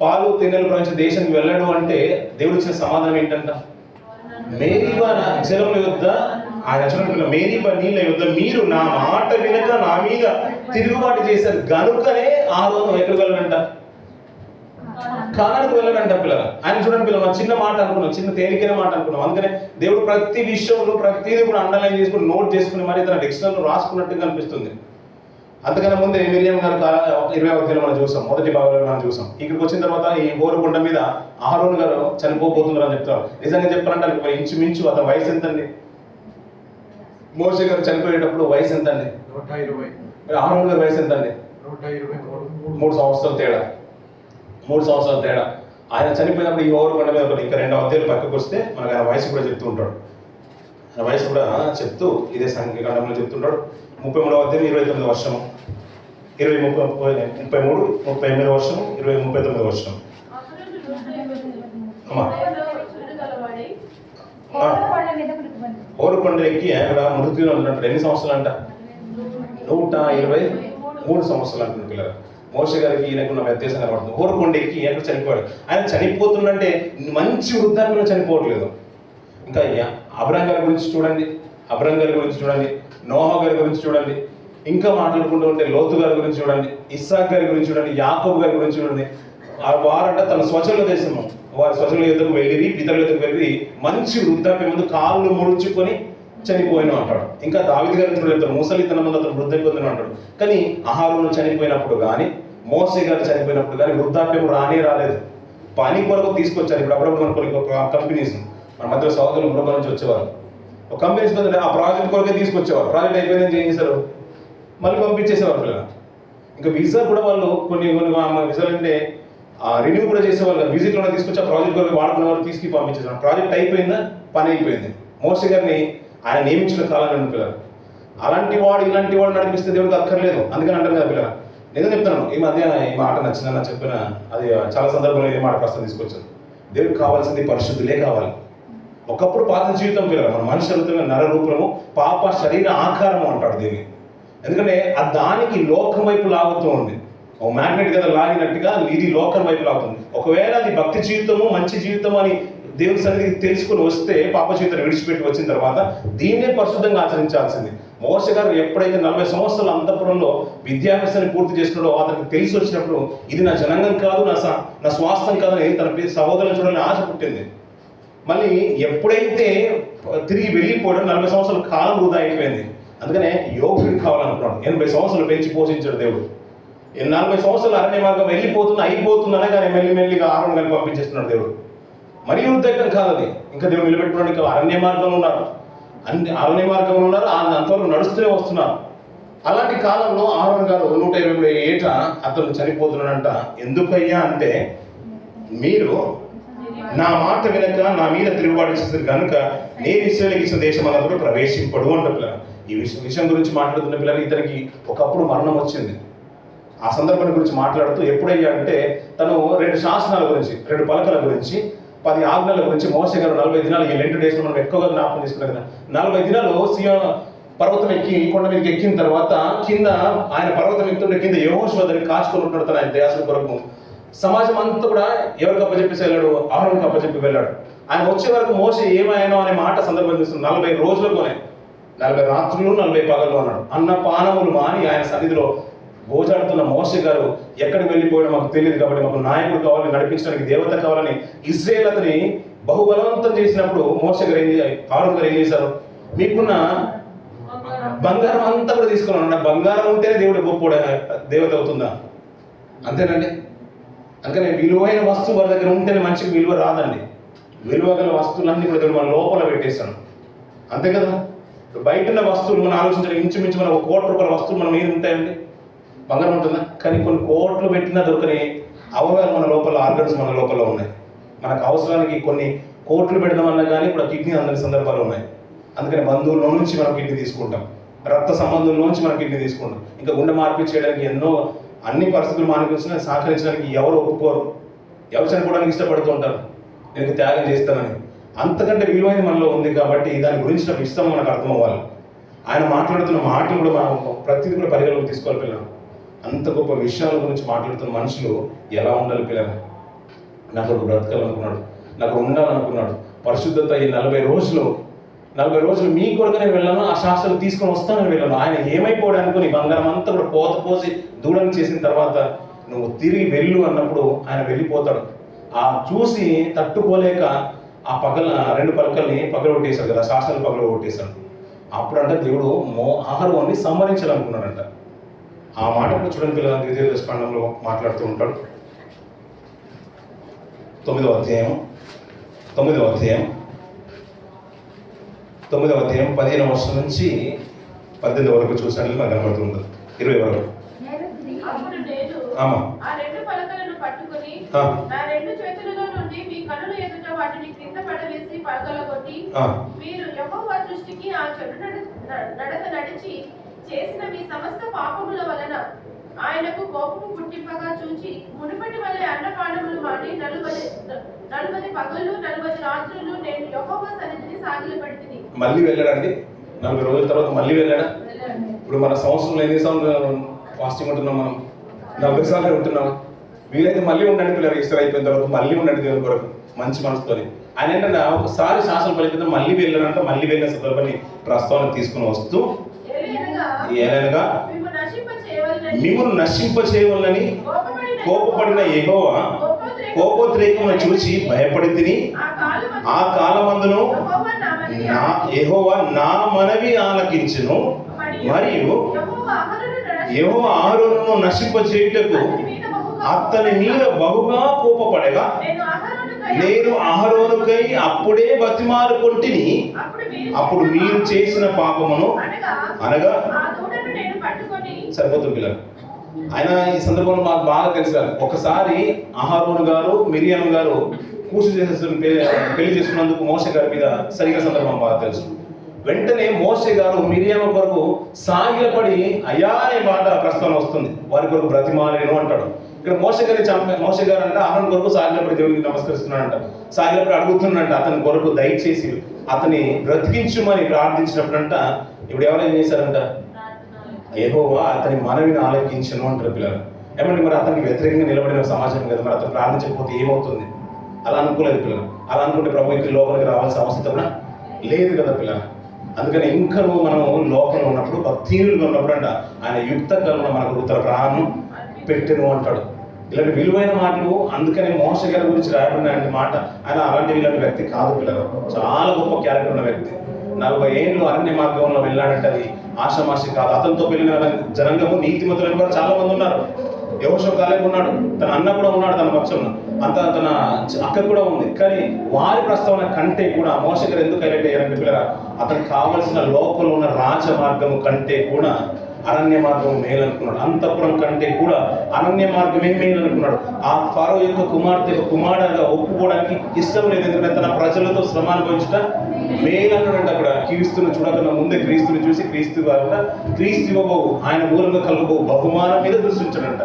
పాలు తేనెలు ప్రవహించే దేశానికి వెళ్ళడు అంటే దేవుడు ఇచ్చిన సమాధానం ఏంటంట? మేరీబా జలముల యొద్ద, ఆయన చూడండి, మేరీబా నీళ్ళ యొద్ద మీరు నా మాట వినక నా మీద తిరుగుబాటు చేశారు గనుకనే ఆరోను ఎక్కడికి వెళ్ళడంట? కానానికి వెళ్ళడంట పిల్లల. ఆయన చూడండి పిల్లలు, చిన్న మాట అనుకున్నాం, చిన్న తేలికైన మాట అనుకున్నాం. అందుకనే దేవుడు ప్రతి విషయంలో ప్రతిదీ కూడా అండర్లైన్ చేసుకుని నోట్ చేసుకుని మరి తన డిక్షనరీలో రాసుకున్నట్టుగా అనిపిస్తుంది. అంతకన్నా ముందే మిరియం గారు 20వ అధ్యాయంలో మనం చూసాం, మొదటి భాగంలో మనం చూసాం. ఇక్కడికి వచ్చిన తర్వాత ఈ హోరుకొండ మీద అహరోను గారు చనిపోబోతున్నారు అని చెప్తారు. నిజంగా చెప్పాలంటే ఇంచుమించు అతని వయసు ఎంతండి? మోషే గారు చనిపోయేటప్పుడు వయసు ఎంతండి? 120. అహరోను గారి వయసు ఎంతండి? 3 సంవత్సరాల తేడా. 3 సంవత్సరాల తేడా. ఆయన చనిపోయినప్పుడు ఈ హోరుకొండ మీద ఇంకా 2వ అధ్యాయం పక్కకు వస్తే మనకు ఆయన వయసు కూడా చెప్తూ ఉంటాడు. ఆయన వయసు కూడా చెప్తూ ఇదే సంఖ్యాకాండంలో చెప్తుంటాడు. 33వ అధ్యాయం 29వ వర్షము, 33వ వర్షము, 39వ వర్షం. హోరుకొండ ఎక్కి అక్కడ మృత్యులో ఉన్నట్టు ఎన్ని సంవత్సరాలు అంట? 123 సంవత్సరాలు అంటున్నారు పిల్లలు. మోషే గారికి ఈయనకున్న వ్యత్యాసం కనబడుతుంది. హోరుకొండ ఎక్కి ఎక్కడ చనిపోయాడు. ఆయన చనిపోతుందంటే మంచి వృద్ధాప్యంలో చనిపోవట్లేదు. ఇంకా అబ్రహాం గారి గురించి చూడండి, నోహా గారి గురించి చూడండి, ఇంకా మాట్లాడుకుంటూ ఉంటే లోతు గారి గురించి చూడండి, ఇస్సాక్ గారి గురించి చూడండి, యాకోబు గారి గురించి చూడండి. వారంట తన స్వజనుల దేశము, వారి స్వజనుల యుద్ధకు వెళ్ళి పితరుల యుద్ధకు వెళ్ళి మంచి వృద్ధాప్యం ముందు కాళ్ళు ముడుచుకొని చనిపోయిన అంటాడు. ఇంకా దావీదు గారిని కూడా చెప్తాడు, ముసలితనం ముందు అతను వృద్ధాప్యం అంటాడు. కానీ అహరోను చనిపోయినప్పుడు కానీ మోషే గారు చనిపోయినప్పుడు కానీ వృద్ధాప్యం రాలేదు. పని కొరకు తీసుకొచ్చారు. ఇప్పుడు అప్పుడప్పుడు మనకు ఒక కంపెనీస్ మన మధ్య సహోదరులు మృగం నుంచి వచ్చేవారు. ఒక కంపెనీస్ ఆ ప్రాజెక్ట్ కొరకే తీసుకొచ్చేవారు. ప్రాజెక్ట్ అయిపోయిందని ఏం చేశారు? మళ్ళీ పంపించేసేవారు పిల్లలు. ఇంకా వీసా కూడా వాళ్ళు కొన్ని వీసాలు అంటే రిన్యూ కూడా చేసేవాళ్ళు. విజిట్లోనే తీసుకొచ్చి ఆ ప్రాజెక్ట్ కొరకు వాడుకున్న వాళ్ళు తీసుకు పంపించేసారు. ప్రాజెక్ట్ అయిపోయిందా, పని అయిపోయింది. మోషే గారిని ఆయన నియమించిన కాలం పిల్లలు. అలాంటి వాడు ఇలాంటి వాడు నడిపిస్తే దేవుడికి అక్కర్లేదు. అందుకని అంటారు కదా పిల్లలు. నిజం చెప్తున్నాను, ఈ మధ్య ఈ మాట నచ్చిందని చెప్పిన అది చాలా సందర్భంలో ఈ మాట ప్రస్తుతం తీసుకొచ్చాను. దేవుడికి కావాల్సింది పరిశుద్ధులే కావాలి. ఒకప్పుడు పాత జీవితం పిల్లలు, మన మనుషులతో నర రూపము పాప శరీర ఆకారము అంటాడు దీన్ని. ఎందుకంటే దానికి లోకం వైపు లాగుతూ ఉంది. ఒక మ్యాగ్నెట్ కదా లాగినట్టుగా ఇది లోకం వైపు లాగుతుంది. ఒకవేళ అది భక్తి జీవితము మంచి జీవితం అని దేవుని సన్నిధికి తెలుసుకుని వస్తే పాప జీవితాన్ని విడిచిపెట్టి వచ్చిన తర్వాత దీన్నే పరిశుద్ధంగా ఆచరించాల్సింది. మోషే గారు ఎప్పుడైతే 40 సంవత్సరాల అంతఃపురంలో విద్యాభ్యాసాన్ని పూర్తి చేసుకున్నాడో అతనికి తెలిసి వచ్చినప్పుడు ఇది నా జనాంగం కాదు, నా స్వాస్థం కాదని తన సహోదరులను చూడాలని ఆశ పుట్టింది. మళ్ళీ ఎప్పుడైతే తిరిగి వెళ్ళిపోవడం 40 సంవత్సరాల కాలం వృధా అయిపోయింది. అందుకనే యోగ్యుడు కావాలనుకున్నాడు. 80 సంవత్సరాలు పెంచి పోషించాడు దేవుడు. 40 సంవత్సరాలు అరణ్య మార్గం అయిపోతుందనే కానీ మెల్లిమెల్లిగా ఆహారం కలిపి పంపించేస్తున్నాడు దేవుడు. మరీ వృద్ధం కాదు అది. ఇంకా దేవుడు నిలబెట్టుకోవడానికి అరణ్య మార్గంలో ఉన్నారు, అంతవరకు నడుస్తూనే వస్తున్నారు. అలాంటి కాలంలో ఆహారం గారు 120 ఏట అతను చనిపోతున్నాడంట. ఎందుకయ్యా అంటే మీరు నా మాట వినక నా మీద తిరుగుబాటు చేసేది కనుక నేను ఇశ్రాయేలుకి ఇచ్చిన దేశం అన్నప్పుడు ప్రవేశింపడు అంట పిల్లలు. ఈ విషయం గురించి మాట్లాడుతున్న పిల్లలు ఇతనికి ఒకప్పుడు మరణం వచ్చింది. ఆ సందర్భాన్ని గురించి మాట్లాడుతూ ఎప్పుడయ్యా అంటే తను 2 శాసనాల గురించి, 2 పలకల గురించి, 10 ఆజ్ఞల గురించి మోషే గారు 40 దినాలు ఈ లెంట్ డేస్లో మనం ఎక్కువగా జ్ఞాపకం తీసుకున్నాం కదా. 40 దినాలు సీయోను పర్వతం ఎక్కి కొండ మీదకి ఎక్కిన తర్వాత కింద ఆయన పర్వతం ఎక్కుతుంటే కింద యెహోషువ దాన్ని కాచుకొని ఉంటాడు తన దేశం కొరకు. సమాజం అంతా కూడా ఎవరికి అప్పచెప్పేసి వెళ్ళాడు? అహరోనుకి అప్పచెప్పి వెళ్ళాడు. ఆయన వచ్చే వరకు మోషే ఏమైనా అనే మాట సందర్భం చూస్తున్నాడు. 40 రోజులలోనే 40 రాత్రులు 40 పగళ్ళు అన్నాడు. అన్న పానములు మాని ఆయన సన్నిధిలో గోజాడుతున్న మోషే గారు ఎక్కడికి వెళ్ళిపోయాడో మాకు తెలియదు కాబట్టి మాకు నాయకుడు కావాలని, నడిపించడానికి దేవత కావాలని ఇశ్రాయేల్ అతని బహుబలవంతం చేసినప్పుడు మోషే గారు ఆరోన్ గారు ఏం చేశారు? మీకున్న బంగారం అంతా కూడా తీసుకున్నాను. నా బంగారం ఉంటేనే దేవుడు గొప్ప దేవత అవుతుందా? అంతేనండి. అందుకని విలువైన వస్తువు వాళ్ళ దగ్గర ఉంటేనే మనిషికి విలువ రాదండి. విలువ గల వస్తువులన్నీ కూడా దేవుడు మన లోపల పెట్టేశాను. అంతే కదా. బయట ఉన్న వస్తువులు మనం ఆలోచించడం ఇంచుమించు మన 1 కోటి రూపాయల వస్తువులు మనం ఏమి ఉంటాయండి? బంగారం ఉంటుందా? కానీ కొన్ని కోట్లు పెట్టినా దొరకని అవయవాలు మన లోపల, ఆర్గన్స్ మన లోపల ఉన్నాయి. మనకు అవసరానికి కొన్ని కోట్లు పెడదామన్నా కానీ ఇప్పుడు కిడ్నీ అందరి సందర్భాలు ఉన్నాయి. అందుకని బంధువుల నుంచి మనం కిడ్నీ తీసుకుంటాం, రక్త సంబంధుల నుంచి మనం కిడ్నీ తీసుకుంటాం. ఇంకా గుండె మార్పు చేయడానికి ఎన్నో అన్ని పరిస్థితులు మానిపించిన సహకరించడానికి ఎవరు ఒప్పుకోరు. ఎవరు చనిపోవడానికి ఇష్టపడుతూ ఉంటారు, నేను త్యాగం చేస్తానని. అంతకంటే విలువైన మనలో ఉంది కాబట్టి దాని గురించిన ఇష్టం మనకు అర్థం అవ్వాలి. ఆయన మాట్లాడుతున్న మాటలు కూడా మనం ప్రతిదీ కూడా పరిగణలోకి తీసుకోవాలి పిల్లలు. అంత గొప్ప విషయాల గురించి మాట్లాడుతున్న మనుషులు ఎలా ఉండాలి పిల్లలు? నాకు ఒక బ్రతకాలనుకున్నాడు, నాకు ఉండాలనుకున్నాడు. పరిశుద్ధత ఈ 40 రోజులు మీ కొరకు నేను వెళ్ళాను, ఆ శాస్త్రాలు తీసుకొని వస్తానని వెళ్ళాను. ఆయన ఏమైపోవడానికి నీ బంగారం అంతా కూడా పోత పోసి దూరం చేసిన తర్వాత నువ్వు తిరిగి వెళ్ళు అన్నప్పుడు ఆయన వెళ్ళిపోతాడు. ఆ చూసి తట్టుకోలేక ఆ 2 పలకల్ని పగలగొట్టేశాడు కదా, శాస్త్రాలు పగలగొట్టేశాడు. అప్పుడు అంటే దేవుడు ఆహారాన్ని సంహరించాలనుకున్నాడంట. ఆ మాట కూడా చూడండి పిల్లలు, ద్వితీయోపదేశకాండంలో మాట్లాడుతూ ఉంటాడు. 9వ అధ్యాయం 15వ వర్షం నుంచి 18 వరకు చూసినట్లు నాకు కనబడుతూ ఉంటుంది. 20 వరకు. అప్పుడు నేను ఆమా ఆ 2 పలకలను పట్టుకొని నా 2 చేతులలో నుండి మీ కన్నుల ఎదుట వాటిని క్రింద పడవేసి పగలగొట్టి, మీరు యెహోవా దృష్టికి ఆ చెడు నడత నడిచి చేసిన మీ సమస్త పాపముల వలన ఆయనకు కోపము పుట్టింపగా చూచి మునుపటి వలె అన్నపానములు మాని 40 పగళ్ళు 40 రాత్రులు నేను యెహోవా సన్నిధిని సాగిలపడితిని. మళ్ళీ వెళ్ళాడండి. 40 రోజుల తర్వాత మళ్ళీ వెళ్ళాడా? ఇప్పుడు మన సంవత్సరంలో ఎన్ని సంవత్సరాలు ఫాస్టింగ్ ఉంటున్నాం? మనం 40 సార్లు ఉంటున్నాం. వీలైతే మళ్ళీ ఉండండి పిల్లలు, ఈస్టర్ అయిపోయిన తర్వాత మళ్ళీ ఉండండి దేవుని కొరకు మంచి మనసుతోని. ఆయన ఏంటంటే ఒకసారి శాసనం పలికితే మళ్ళీ వెళ్ళాడంటే మళ్ళీ వెళ్ళిన సందర్భాన్ని ప్రస్తావన తీసుకుని వస్తూ, ఏలనగా మిమ్మును నశింప చేయవలనని కోపపడిన యెహోవా కోపోద్రేకమును చూసి భయపడి తిని, ఆ కాలమందును యెహోవా నా మనవి ఆలకించును, మరియు యెహోవా అహరోనును నశింప చేయుటకు అతని మీద బహుగా కోపపడగా నేను అహరోనుకై అప్పుడే బతిమాలుకొంటిని. అప్పుడు మీరు చేసిన పాపమును అనగా సరిపోతుంది పిల్లలు. ఆయన ఈ సందర్భంలో మాకు బాగా తెలుసు. ఒకసారి అహరోను గారు మిరియాం గారు కూసు చేసేస్తున్న పెళ్లి చేసుకున్నందుకు మోషే గారి మీద సరిగ్గా సందర్భం బాగా తెలుసు. వెంటనే మోషే గారు మిరియాం కొరకు సాగిలపడి అయ్యా అనే మాట ప్రస్తావన వస్తుంది. వారి కొరకు బ్రతిమాలేను అంటాడు. ఇక్కడ మోషే గారు అంటే అహరోను కొరకు సాగిలపడి దేవునికి నమస్కరిస్తున్నాడంట. సాగిలపడి అడుగుతున్నాడంట అతని కొరకు దయచేసి అతని బ్రతికించుమని ప్రార్థించినప్పుడంట ఇప్పుడు ఎవరేం చేశారంట? యెహోవా అతని మనవిని ఆలకించను అంటారు పిల్లలు. ఏమంటే మరి అతనికి వ్యతిరేకంగా నిలబడిన సమాజం కదా, మరి అతను ప్రార్థించకపోతే ఏమవుతుంది? అలా అనుకోలేదు పిల్లలు. అలా అనుకుంటే ప్రభు ఇక్కడ లోపలికి రావాల్సిన అవసరం కూడా లేదు కదా పిల్లలు. అందుకని ఇంకా మనం లోకంలో ఉన్నప్పుడు భక్తిహీనులుగా ఉన్నప్పుడు అంట ఆయన యుక్త కాలంలో మనకు ఉత్తర ప్రాణం పెట్టెను అంటాడు. ఇలాంటి విలువైన మాటలు. అందుకని మోషే గారి గురించి రాయబడిన మాట ఆయన అలాంటి ఇలాంటి వ్యక్తి కాదు పిల్లలు. చాలా గొప్ప క్యారెక్టర్ ఉన్న వ్యక్తి. 40 ఏళ్ళు అరణ్య మార్గంలో వెళ్ళాడంటే అది ఆషామాషి కాదు. అతనితో వెళ్ళిన జనాంగము నీతిమంతులైన వారు చాలా మంది ఉన్నారు. యెహోషువ కాలేబు ఉన్నాడు, తన అన్న కూడా ఉన్నాడు తన పక్షంలో, తన అక్క కూడా ఉంది. కానీ వారి ప్రస్తావన కంటే కూడా మోషే గారు ఎందుకు హైలైట్ అయ్యారంటే పిల్లరా, అతనికి కావలసిన లోపల ఉన్న రాజ మార్గము కంటే కూడా అరణ్య మార్గం మేలు అనుకున్నాడు. అంతఃపురం కంటే కూడా అరణ్య మార్గమే మేలు అనుకున్నాడు. ఆ ఫరో యొక్క కుమారుడుగా ఒప్పుకోవడానికి ఇష్టం లేదు. ఎందుకంటే తన ప్రజలతో శ్రమ అనుభవించట మేలు అన్నాడంటే అక్కడ క్రీస్తుని చూడకుండా ముందే క్రీస్తుని చూసి క్రీస్తు ఇవ్వబోవు ఆయన మూలంగా కలుగబో బహుమానం మీద దృష్టి ఉంచాడంట.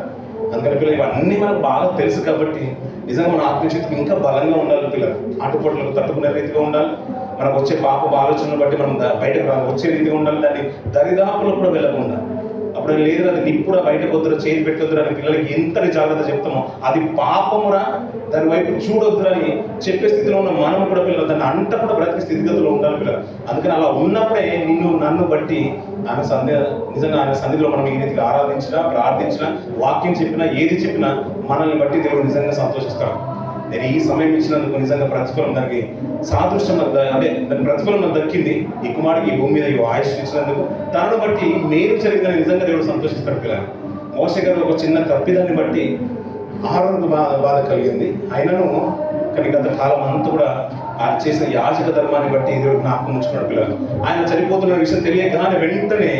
అందుకని పిల్లలు ఇవన్నీ మనకు బాగా తెలుసు కాబట్టి నిజంగా మన ఆత్మశక్తికి ఇంకా బలంగా ఉండాలి పిల్లలు. ఆటుపోట్లకు తట్టుకునే రీతిగా ఉండాలి. మనకు వచ్చే పాప ఆలోచనలు బట్టి మనం బయటకు వచ్చే రీతిగా ఉండాలి. దాన్ని దరిదాపులో కూడా వెళ్ళకుండా అప్పుడు లేదు అది నిప్పుడా బయటకు వద్దురా, చేతి పెట్టొద్దురా అని పిల్లలకి ఎంతటి జాగ్రత్త చెప్తామో అది పాపమురా, దాని వైపు చూడొద్దురా అని చెప్పే స్థితిలో ఉన్న మనం కూడా పిల్లలు దాన్ని అంట కూడా బ్రతికే స్థితిగతిలో ఉండాలి పిల్లలు. అందుకని అలా ఉన్నప్పుడే నన్ను బట్టి నిజంగా ఆయన సన్నిధిలో మనం ఈ రీతిగా ఆరాధించినా, ప్రార్థించినా, వాక్యం చెప్పినా, ఏది చెప్పినా మనల్ని బట్టి దేవుడు నిజంగా సంతోషిస్తాడు. నేను ఈ సమయం ఇచ్చినందుకు నిజంగా ప్రతిఫలం దానికి సాదృశ్యం అంటే దాని ప్రతిఫలం నాకు దక్కింది. ఈ కుమారుడికి ఈ భూమి మీద ఈ ఆయుష్ ఇచ్చినందుకు తనను బట్టి మేలు జరిగిందని నిజంగా దేవుడు సంతోషిస్తాడు పిల్లలు. మోషే గారు ఒక చిన్న తప్పిదాన్ని బట్టి ఆహారానికి బాధ కలిగింది. అయినను కానీ గత కాలం అంతా కూడా ఆయన చేసిన యాజక ధర్మాన్ని బట్టి దేవుడు జ్ఞాపకం ఉంచుకున్నాడు పిల్లలు. ఆయన చనిపోతున్న విషయం తెలియగానే వెంటనే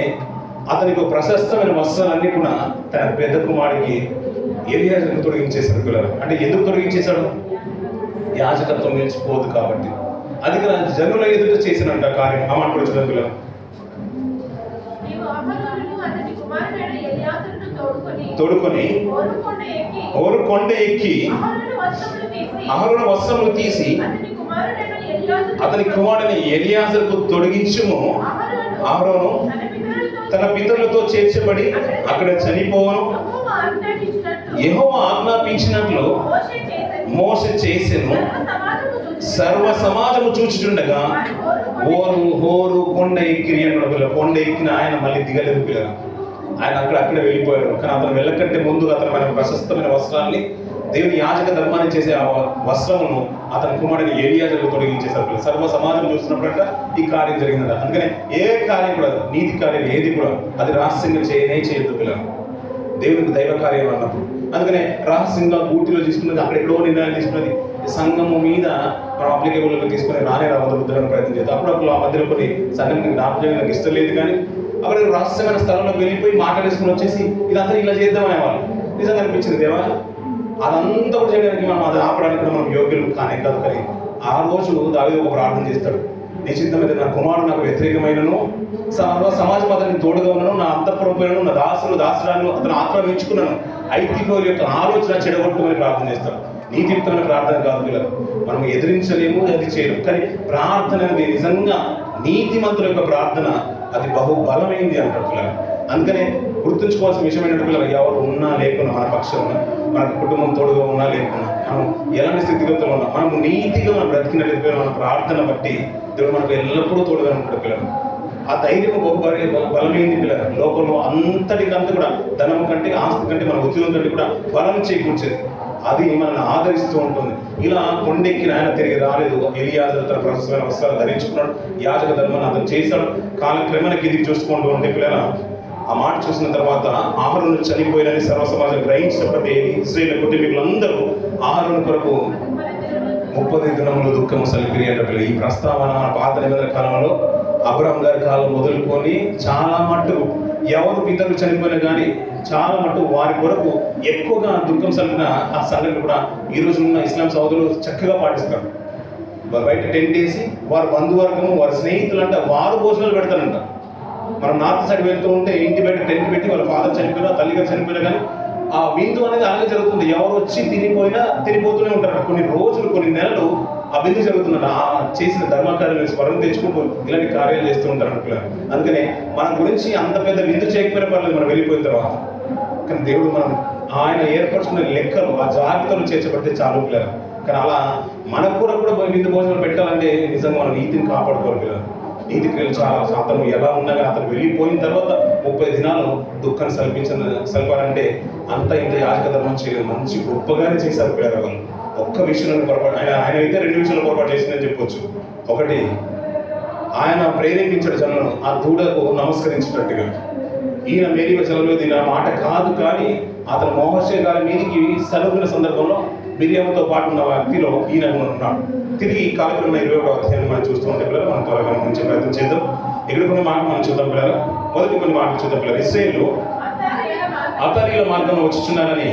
అతనికి ఒక ప్రశస్తమైన వస్త్రాలన్నీ కూడా తన పెద్ద కుమారుడికి ఎలియాజరుకు తొలగించేశాడు పిల్లలు. అంటే ఎందుకు తొలగించేశాడు? యాజకత్వం నిలిచిపోదు కాబట్టి. అది కదా జనుల ఎదుట చేసినంట కార్యం. ఆ మాట కూడా చూడండి పిల్లలు. తోడుకొని ఓరు కొండ ఎక్కి అహరోను వస్త్రములు తీసి అతని కుమారుడిని ఎలియాజరుకు తొలగించుము. అహరోను తన పితరులతో చేర్చబడి అక్కడ చనిపోవను యెహోవా ఆజ్ఞాపించినట్లు మోషే చేసెను. సర్వ సమాజము చూచుచుండగా హోరు కొండ ఎక్కి పిల్లలు. కొండ ఎక్కిన ఆయన మళ్ళీ దిగలేదు పిల్లలు. ఆయన అక్కడే వెళ్ళిపోయాడు. కానీ అతను వెళ్ళకంటే ముందు అతను ప్రశస్తమైన వస్త్రాన్ని, దేవుని యాజక ధర్మాన్ని చేసే ఆ వస్త్రమును అతని కుమారుడిని ఎలియాజరుకు తొలగించేశారు పిల్లలు. సర్వ సమాజం చూస్తున్నప్పుడంట ఈ కార్యం జరిగిందట. అందుకనే ఏ కార్యం కూడా, నీతి కార్యం ఏది కూడా అది రహస్యంగా చేయొద్దు పిల్లలు. దేవునికి దైవ కార్యం అన్నప్పుడు అందుకనే రహస్యంగా ఊటిలో తీసుకున్నది, అక్కడెక్కడో నిర్ణయాలు తీసుకున్నది సంఘము మీద మనం అప్లికేబుల్గా తీసుకుని రావద్దని ప్రయత్నం చేద్దాం. అప్పుడప్పుడు ఆ మధ్యలో కొన్ని సంఘం జ్ఞాపకం నాకు ఇష్టం లేదు, కానీ అక్కడ రహస్యమైన స్థలంలోకి వెళ్ళిపోయి మాట్లాడేసుకుని వచ్చేసి ఇదంతా ఇలా చేద్దామనే వాళ్ళు. నిజంగా అనిపించింది దేవా, అదంతా కూడా చేయడానికి మనం అది ఆపడానికి కూడా మనం యోగ్యులు కానే కాదు. కానీ ఆ రోజు దావీదు ఒక ప్రార్థన చేస్తాడు. నిశ్చితమైతే నా కుమారుడు నాకు వ్యతిరేకమైనను, సర్వ సమాజం అతనికి తోడుగా ఉన్నాను, నా అంతఃపురమైన నా దాసురాలను అతను ఆక్రమించుకున్నాను, ఐతిహోలు యొక్క ఆలోచన చెడగొట్టుమని ప్రార్థన చేస్తాడు. నీతియుక్తమైన ప్రార్థన కాదు పిల్లలు. మనం ఎదిరించలేము, అది చేయలేము. కానీ ప్రార్థన అనేది నిజంగా నీతిమంతుల యొక్క ప్రార్థన అది బహుబలమైంది అంటారు పిల్లలు. అందుకనే గుర్తుంచుకోవాల్సిన విషయం ఏంటంటే పిల్లలు, ఎవరు ఉన్నా లేకున్నా మన పక్షంలో, మన కుటుంబం తోడుగా ఉన్నా లేకున్నా, మనం ఎలాంటి స్థితిగతులు ఉన్నా, మనము నీతిగా మనం బ్రతికినట్లయితే మన ప్రార్థన బట్టి దేవుడు మనకు ఎల్లప్పుడూ తోడుగా ఉంటాడు పిల్లలు. ఆ ధైర్యం బలమైంది పిల్లలు. లోకంలో అంతటికంతా కూడా ధనం కంటే, ఆస్తి కంటే, మన ఉద్యోగం కంటే కూడా బలం చేకూర్చేది. అది మనల్ని ఆదరిస్తూ ఉంటుంది. ఇలా కొండెక్కిన ఆయన తిరిగి రాలేదు. ఎలియాజరు తన ప్రశస్తమైన వస్త్రాలు ధరించుకున్నాడు, యాజక ధర్మాన్ని అతను చేశాడు. కాలక్రమేణా కిందికి చూసుకుంటూ ఉంటే పిల్లల ఆ మాట చూసిన తర్వాత అహరోను చనిపోయినని సర్వ సమాజం గ్రహించినప్పటి ఇశ్రాయేలు కుటుంబీకులందరూ అహరోను కొరకు 30 దినములు దుఃఖము సలిపిరి అంటే పిల్లలు. ఈ ప్రస్తావన మన పాత నిబంధన కాలంలో అబ్రహాం గారి కాలం మొదలుకొని చాలా మట్టుకు ఎవరు పితరులు చనిపోయినా కానీ చాలా మటుకు వారి కొరకు ఎక్కువగా దుఃఖం సలిపిన ఆ సంఘటన కూడా ఈ రోజు ఉన్న ఇస్లాం సోదరులు చక్కగా పాటిస్తారు. బయట టెంట్ వేసి వారి బంధువర్గము, వారి స్నేహితులు అంటే వారు భోజనాలు పెడతారంట. మనం నార్త్ సైడ్ వెళ్తూ ఉంటే ఇంటి బయట టెంట్ పెట్టి వాళ్ళ ఫాదర్ చనిపోయినా, తల్లి గారు చనిపోయినా కానీ ఆ విందు అనేది అలాగే జరుగుతుంది. ఎవరు వచ్చి తినిపోతూనే ఉంటారు. కొన్ని రోజులు, కొన్ని నెలలు ఆ విందు జరుగుతున్నట్టు ఆ చేసిన ధర్మకార్యాలను స్మరణ తెచ్చుకుంటూ ఇలాంటి కార్యాలు చేస్తూ ఉంటారు అనుకున్నారు. అందుకనే మన గురించి అంత పెద్ద విందు చేయకపోయిన పర్లేదు మనం వెళ్ళిపోయిన తర్వాత. కానీ దేవుడు ఆయన ఏర్పరచుకున్న లెక్కలు, ఆ జాబితాలు చేర్చబడితే చాలు పిల్లలు. కానీ అలా మనకు కూడా విందు భోజనం పెట్టాలంటే నిజంగా మనం నీతిని కాపాడుకోవాలి పిల్లలు. నీతి క్రియలు చాలా అతను ఎలా ఉన్నా కానీ అతను వెళ్ళిపోయిన తర్వాత 30 దినాలు దుఃఖాన్ని సల్పాలంటే అంత ఇంత యాజక ధర్మం చేయలేదు. మంచి గొప్పగానే చేశారు పిల్లలు వాళ్ళు. ఒక్క విషయంలో పొరపాటు, ఆయన అయితే 2 విషయాలు పొరపాటు చేసిందని చెప్పొచ్చు. ఒకటి, ఆయన ప్రేరేపించాడు జనులను ఆ దూడకు నమస్కరించినట్టుగా. ఈయన మేరీ చలవలేదు, ఈయన మాట కాదు. కానీ అతను మోహర్షే గారి మీదికి సలుగుల సందర్భంలో మిరియాముతో పాటు ఉన్న వ్యక్తిలో ఈయన ఉన్నాడు. తిరిగి కాలక్రమేణా 21వ అధ్యాయం మనం చూస్తూ ఉంటే పిల్లలు మనం త్వరగా మంచి ప్రయత్నం చేద్దాం. ఇక్కడ కొన్ని మాటలు మనం చూద్దాం పిల్లలు. మొదటి కొన్ని మాటలు చూద్దాం పిల్లలు. ఇశ్రాయేలు అతరీల మార్గంలో వచ్చుచున్నారని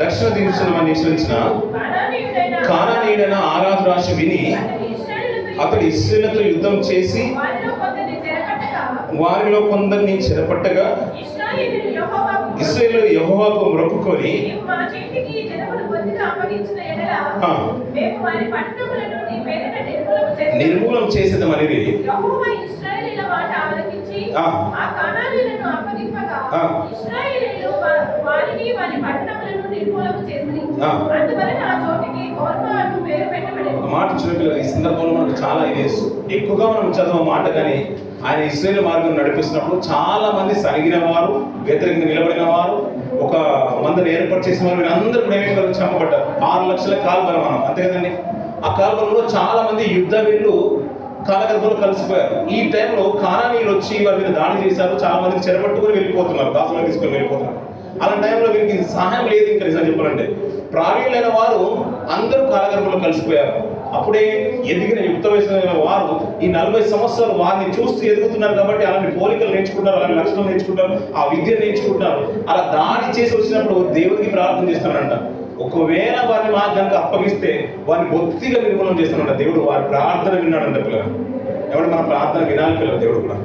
దక్షిణ దిశను నిశ్చయించిన కానానీయుడైన ఆరాధు రాశి విని అతడు ఇశ్రాయేలుతో యుద్ధం చేసి వారిలో కొందరిని చెరపట్టగా ఇశ్రాయేలు యెహోవాకు మొక్కుకొని నిర్మూలం చేసేదమని ఇశ్రాయేలీయులు వారిని వారి పట్టణములను నిర్మూలన చేసిరి. అందువలన ఆ చోటికి హోర్మా అను పేరు పెట్టబడింది. ఒక మాట చూపిల్ల ఈ సందర్భంలో మనకు చాలా ఇది ఎక్కువగా మనం చదువు మాట, కానీ ఆయన ఇశ్రాయేలు మార్గం నడిపిస్తున్నప్పుడు చాలా మంది సరిగిన వారు, వ్యతిరేకంగా నిలబడిన వారు, ఒక మందిని ఏర్పాటు చేసిన వారు, వీళ్ళందరూ కూడా ఏమేమి చంపబడ్డారు. 6 లక్షల కాల్బలం మనం, అంతే కదండి. ఆ కాల్బలంలో చాలా మంది యుద్ధ వీళ్ళు కాలగర్భంలో కలిసిపోయారు. ఈ టైంలో కానానీయులు వచ్చి వారి మీద దాడి చేశారు. చాలా మందిని చెరపట్టుకుని వెళ్ళిపోతున్నారు, దాసులు తీసుకొని వెళ్ళిపోతున్నారు. అలాంటి టైంలో వీరికి సహాయం లేదు. ఇంకా నిజం చెప్పాలంటే ప్రావీణ్యులైన వారు అందరూ కాలగర్భంలో కలిసిపోయారు. అప్పుడే ఎదిగిన యుక్త వయసులో వారు ఈ 40 సంవత్సరాలు వారిని చూస్తూ ఎదుగుతున్నారు కాబట్టి అలాంటి పోలికలు నేర్చుకుంటారు, అలాంటి లక్షణాలు నేర్చుకుంటారు, ఆ విద్య నేర్చుకుంటారు. అలా దాడి చేసి వచ్చినప్పుడు దేవుడికి ప్రార్థన చేస్తానంట. ఒకవేళ వారిని మార్గానికి అప్పగిస్తే వారిని బొత్తిగా నిర్మూలన చేస్తానంట. దేవుడు వారి ప్రార్థన విన్నాడంట పిల్లలు. ఎవరు మన ప్రార్థన వినాలి పిల్లలు. దేవుడు కూడా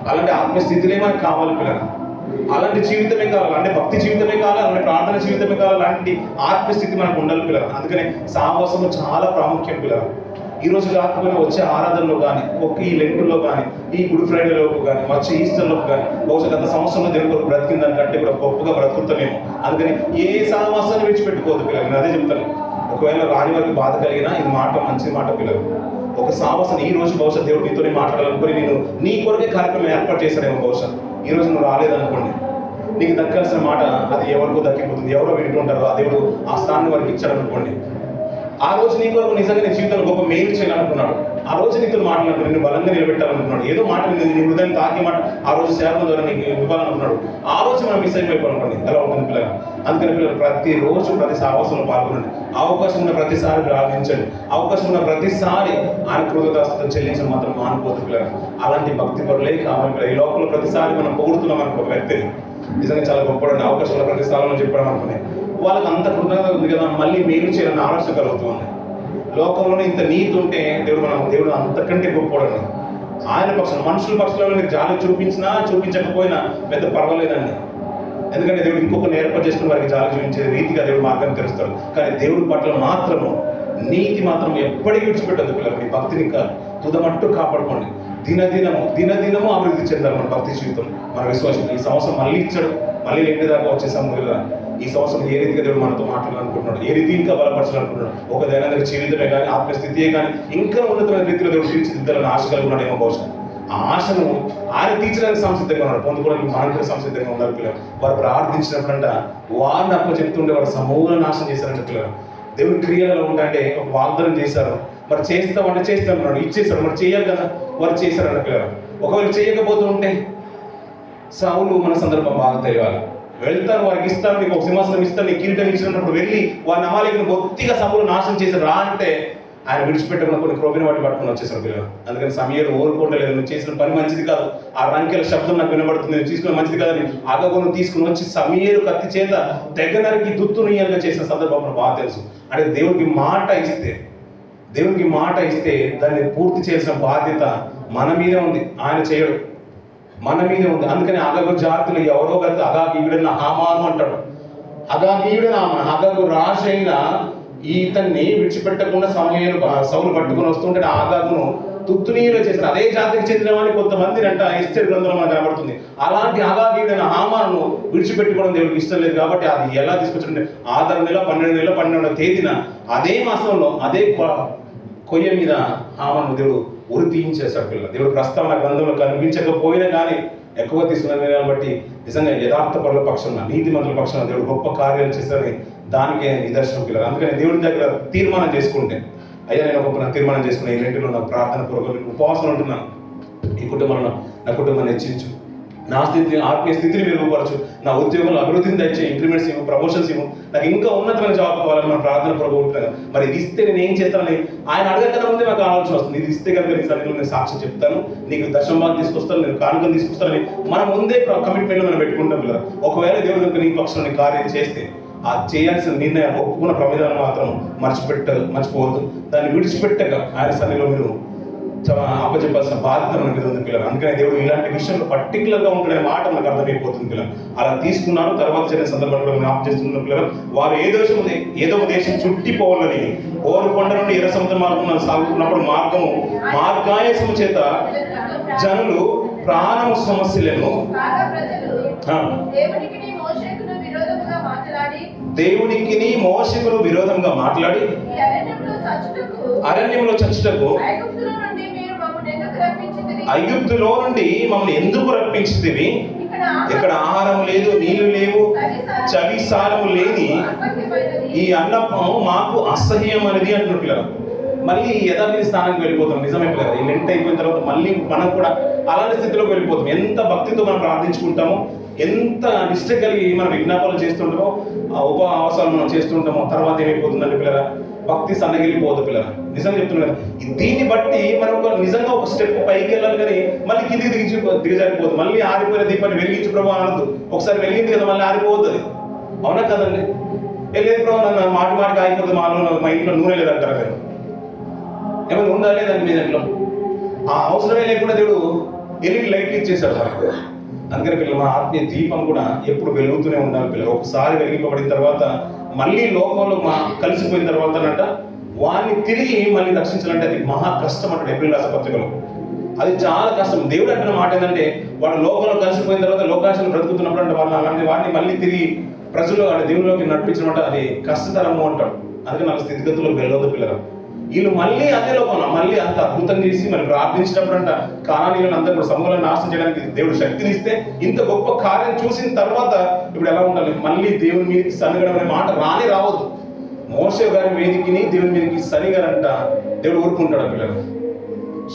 అలాంటి ఆత్మస్థితిలే మనకు కావాలి పిల్లలు. అలాంటి జీవితమే కావాలి, అంటే భక్తి జీవితమే కావాలి, అలాంటి ప్రార్థన జీవితమే కావాలి, అలాంటి ఆత్మస్థితి మనకు ఉండాలి పిల్లలు. అందుకనే సాహసము చాలా ప్రాముఖ్యం పిల్లలు. ఈ రోజు కాకపోయినా వచ్చే ఆరాధనలో కానీ, ఈ లెంటులో కానీ, ఈ గుడ్ ఫ్రైడేలోకి కానీ, వచ్చే ఈస్టర్లోకి కానీ, బహుశా గత సంవత్సరంలో దేవుడు బ్రతికిన దానికంటే కూడా గొప్పగా బ్రతుకుతామేమో. అందుకని ఏ సాహసాన్ని విడిచిపెట్టుకోవద్దు పిల్లలు. నేను అదే చెప్తాను. ఒకవేళ రాని వారికి బాధ కలిగినా ఇది మాట మంచి మాట పిల్లలు. ఒక సాహసం ఈ రోజు బహుశా దేవుడు నీతోనే మాట్లాడాలనుకుని నేను నీ కొరకే కార్యక్రమం ఏర్పాటు చేశాడేమో. బహుశా ఈ రోజు నువ్వు రాలేదనుకోండి, నీకు దక్కాల్సిన మాట అది ఎవరికో దక్కిపోతుంది. ఎవరో వింటుంటారో ఆ దేవుడు ఆ స్థానాన్ని వారికి ఇచ్చాడు అనుకోండి. ఆ రోజు నీ కొరకు నిజంగా నీ జీవితంలో గొప్ప మేలు చేయాలనుకున్నాడు. ఆ రోజు నీతో మాట్లాడుతున్నాడు, నిన్ను బలంగా నిలబెట్టాలనుకున్నాడు. ఏదో మాట నీ హృదయం తాకే మాట ఆ రోజు సేవల ద్వారా నీకు ఇవ్వాలనుకున్నాడు. ఆ రోజు మనం మిస్ అయిపోయిపోనుకోండి, ఎలా ఉంటుంది పిల్లలు. అందుకని పిల్లలు ప్రతిరోజు ప్రతి సాహసంలో పాల్గొనండి. అవకాశం ఉన్న ప్రతిసారి ప్రార్థించండి. అవకాశం ఉన్న ప్రతిసారి ఆయన కృతజ్ఞతాస్తుతితో చెల్లించడం మాత్రం మానుకోవద్దు పిల్లలు. అలాంటి భక్తి పరులే కావాలి పిల్లలు. ఈ లోపల ప్రతిసారి మనం పొగుడుతున్నాం అనుకో ఒక వ్యక్తిని, నిజంగా చాలా గొప్పవాడిని, అవకాశం ఉన్న ప్రతి స్థానంలో చెప్పడం అనుకునే వాళ్ళకి అంత కృతజ్ఞత ఉంది కదా, మళ్ళీ మేలు చేయాలని ఆలోచన కలుగుతుంది. లోకంలోనే ఇంత నీతి ఉంటే దేవుడు అంతకంటే గొప్పవాడండి. ఆయన పక్షం మనుషుల పక్షంలో మీరు జాలి చూపించినా చూపించకపోయినా పెద్ద పర్వాలేదండి. ఎందుకంటే దేవుడు ఇంకొకరిని ఏర్పాటు చేసుకుని వారికి జాలి చూపించే రీతిగా దేవుడు మార్గాన్ని తెరుస్తాడు. కానీ దేవుడి పట్ల మాత్రము నీతి మాత్రం ఎప్పటికీ విడిచిపెట్టద్దు పిల్లలు. మీ భక్తిని ఇంకా తుదమట్టు కాపాడుకోండి. దినదినము అభివృద్ధి చెందాలి మన భక్తి జీవితం, మన విశ్వాసం. ఈ సంవత్సరం మళ్ళీ ఇచ్చాడు, మళ్ళీ ఎండి దాకా వచ్చేసాము కదా. ఈ సంవత్సరం ఏ రీతిగా దేవుడు మనతో మాట్లాడాలనుకుంటున్నాడు, ఏ రీతి ఇంకా బలపరచాలనుకుంటున్నాడు, ఒక దైనందిక జీవితమే కానీ ఆత్మస్థితియే కానీ ఇంకా ఉన్నతమైన రీతిలో దేవుడు తీర్చిదిద్దాలని ఆశ కలిగి ఉన్నాడేమో బహుశా. ఆ ఆశను ఆయన తీర్చడానికి సంసిద్ధంగా ఉన్నాడు, పొందుకోవడానికి మనం కూడా సంసిద్ధంగా ఉన్నారు పిల్లలు. వారు ప్రార్థించినప్పుడంట వారిని అప్ప చెప్తుంటే వారు సమూల నాశనం చేశారంట పిల్లలు. దేవుని క్రియలు ఎలా ఉంటాయంటే ఒక వాగ్దానం చేశారు, మరి చేస్తామంటే చేస్తామన్నాడు, ఇచ్చేసాడు, మరి చేయాలి కదా, వారు చేశారన్న పిల్లలు. ఒకవేళ చేయకపోతూ ఉంటే సౌలు మన సందర్భం బాగా తెలియాలి. వెళ్తాను, వారికి ఇస్తాను, నీకు ఒక సింహాసనం ఇస్తాను, నీకు కిరీటం ఇచ్చినప్పుడు వెళ్ళి వారిని అమాలేకుని బొత్తిగా సౌలు నాశనం చేసి రా అంటే ఆయన విడిచిపెట్టకుండా కొన్ని క్రోబిన వాటి పట్టుకుని వచ్చేసారు పిల్లలు. అందుకని సమయాలు ఓరుకోవట్లేదు, నువ్వు చేసిన పని మంచిది కాదు, ఆ రంకెల శబ్దం నాకు వినబడుతుంది, నువ్వు తీసుకున్న మంచిది కాదని అగగొను తీసుకుని వచ్చి సమయాలు కత్తి చేత దగ్గరకి దుత్తునీయంగా చేసిన సందర్భం మనకు బాగా తెలుసు. అంటే దేవుడికి మాట ఇస్తే దాన్ని పూర్తి చేసిన బాధ్యత మన మీదే ఉంది, ఆయన చేయడు, మన మీదే ఉంది. అందుకని అగగు జాతులు ఎవరో కలిసి అగాగీయుడైన హామాను అంటాడు. అగాగీయుడైన హామాను, అగగు రాజైన ఈతన్ని విడిచిపెట్టకుండా సౌలు పట్టుకుని వస్తుంటే ఆగాగును తుత్తునీయులు చేసిన అదే జాతికి చెందిన వాడిని కొంతమందిని అంట ఎస్తేరు గ్రంథంలో మనకు కనబడుతుంది. అలాంటి అగాగీయుడైన హామాను విడిచిపెట్టుకోవడం దేవుడికి ఇష్టం లేదు కాబట్టి అది ఎలా తీసుకొచ్చింటే ఆధార నెల 12వ తేదీన అదే మాసంలో అదే కొయ్య మీద హామాను దేవుడు ఉరి తీయించేశాడు పిల్లలు. దేవుడు ప్రస్తావన గ్రంథంలో కనిపించకపోయినా కానీ ఎక్కువ తీసుకున్న బట్టి నిజంగా యథార్థ పరుల పక్షంగా నీతిమంతుల పక్షంగా దేవుడు గొప్ప కార్యాలు చేశారని దానికే నిదర్శనం పిల్లలు. అందుకని దేవుడి దగ్గర తీర్మానం చేసుకుంటే, అయ్యా నేను ఒక తీర్మానం చేసుకున్నా, ఈ రెండులో నాకు ప్రార్థన పూర్వక ఉపవాసం ఉంటున్నాను, ఈ కుటుంబంలో నా కుటుంబాన్ని హెచ్చించు, నా స్థితిని ఆత్మీయ స్థితిని మెరుగుపరచు, నా ఉద్యోగంలో అభివృద్ధిని తెచ్చే, ఇంక్రిమెంట్స్ ఇవ్వు, ప్రమోషన్స్ ఇవ్వు, నాకు ఇంకా ఉన్నతమైన జాబ్ కావాలని మన ప్రార్థన పూర్వకుంటున్నాను. మరి ఇది ఇస్తే నేను ఏం చేస్తానని ఆయన అడగకన్నా ముందే నాకు ఆలోచన వస్తుంది. ఇది ఇస్తే కనుక నీ సన్నిధిలో నేను సాక్షి చెప్తాను, నీకు దశంభాగం తీసుకొస్తాను, నేను కానుకలు తీసుకొస్తానని మనం ముందే కమిట్మెంట్లో మనం పెట్టుకుంటాం పిల్లలు. ఒకవేళ దేవుడు కనుక నీ పక్షంలో కార్యం చేస్తే ఆ చేయాల్సిన నిర్ణయం ఒప్పుకున్న ప్రవిధానం మాత్రం మర్చిపోవద్దు. దాన్ని విడిచిపెట్టక ఆయన సన్నిధిలో మీరు అప్పచెప్పాల్సిన బాధ్యత మన మీద ఉంది పిల్లలు. అందుకని దేవుడు ఇలాంటి విషయంలో పర్టికులర్గా ఉంటున్న మాట మనకు అర్థమైపోతుంది పిల్లలు. అలా తీసుకున్నారు. తర్వాత జరిగిన సందర్భంలో జ్ఞాపకం చేస్తున్న పిల్లలు, వారు ఏదో దేశం చుట్టిపోవాలని ఓరు కొండ నుండి ఎర్ర సముద్ర మార్గం సాగుతున్నప్పుడు మార్గాయసము చేత జనులు ప్రాణము సమస్యలను దేవునికిని మోషేకును విరోధముగా మాట్లాడి దేవునికిని మోషేకును విరోధంగా మాట్లాడి ఈ అరణ్యంలో చచ్చుటకు ఐగుప్తులో నుండి మమ్మల్ని ఎందుకు రప్పించితివి? ఇక్కడ ఆహారం లేదు, నీళ్లు లేవు, చవిసారము లేని ఈ అన్నము మాకు అసహ్యం అనేది అంటున్నారు పిల్లలు. మళ్ళీ యథావిధి స్థానానికి వెళ్ళిపోతాం. నిజమే పిల్లలు, ఈ లెంట్ అయిపోయిన తర్వాత మళ్ళీ మనం కూడా అలాంటి స్థితిలోకి వెళ్ళిపోతాం. ఎంత భక్తితో మనం ప్రార్థించుకుంటామో, ఎంత నిష్ట కలిగి మనం విజ్ఞాపనలు చేస్తుంటామో, ఉపవాసాలు మనం చేస్తుంటామో, తర్వాత ఏమైపోతుందంటే పిల్లల భక్తి సన్నగిలిపోదు పిల్లల. నిజంగా చెప్తున్నాను కదా, దీన్ని బట్టి మనం నిజంగా ఒక స్టెప్ పైకి వెళ్ళాలి, కానీ మళ్ళీ కిందికి దిగజారిపోదు. మళ్ళీ ఆరిపోయిన దీపాన్ని వెలిగించు ప్రభు అనద్దు. ఒకసారి వెలిగింది కదా మళ్ళీ ఆరిపోవద్దు అది. అవునా కదండి? లేదు ప్రభు నన్ను మాటికి ఆగిపోతుంది, మా ఇంట్లో నూనె లేదంటారా మీరు? ఏమైనా ఉందా లేదండి మీ దాంట్లో? ఆ అవసరమే లేకుండా దేవుడు ఎల్ఈడి లైట్లు ఇచ్చేశాడు మనకు. అందుకని పిల్లలు, మన ఆత్మీయ దీపం కూడా ఎప్పుడు వెలుగుతూనే ఉండాలి పిల్లలు. ఒకసారి వెలిగింపబడిన తర్వాత మళ్ళీ లోకంలో కలిసిపోయిన తర్వాత అంట వాడిని తిరిగి మళ్ళీ రక్షించాలంటే అది మహా కష్టం అంటాడు ఏప్రిల్ రాస పత్రికలో. అది చాలా కష్టం. దేవుడు అంటున్న మాట ఏంటంటే, వాడు లోకంలో కలిసిపోయిన తర్వాత లోకాశలు బ్రతుకుతున్నప్పుడు అంటే వాళ్ళు అలాంటి వాడిని మళ్ళీ తిరిగి ప్రజలు అంటే దేవుళ్ళలోకి నడిపించడం అది కష్టతరము అంటాడు. అందుకని నాకు స్థితిగతులకు వెళ్ళవద్దు పిల్లలు. వీళ్ళు మళ్ళీ అదే లోకంలో మళ్ళీ అంత అద్భుతం చేసి మరి ప్రార్థించినప్పుడు అంట కానానీయులను అందరూ కూడా సమూహాలను నాశనం చేయడానికి దేవుడు శక్తిని ఇస్తే, ఇంత గొప్ప కార్యం చూసిన తర్వాత ఇప్పుడు ఎలా ఉండాలి? మళ్ళీ దేవుని మీదకి సనిగడం అనే మాట రావద్దు. మోషే గారి మీదకి దేవుని మీదకి సనిగారంట దేవుడు ఊరుకుంటాడు పిల్లలు.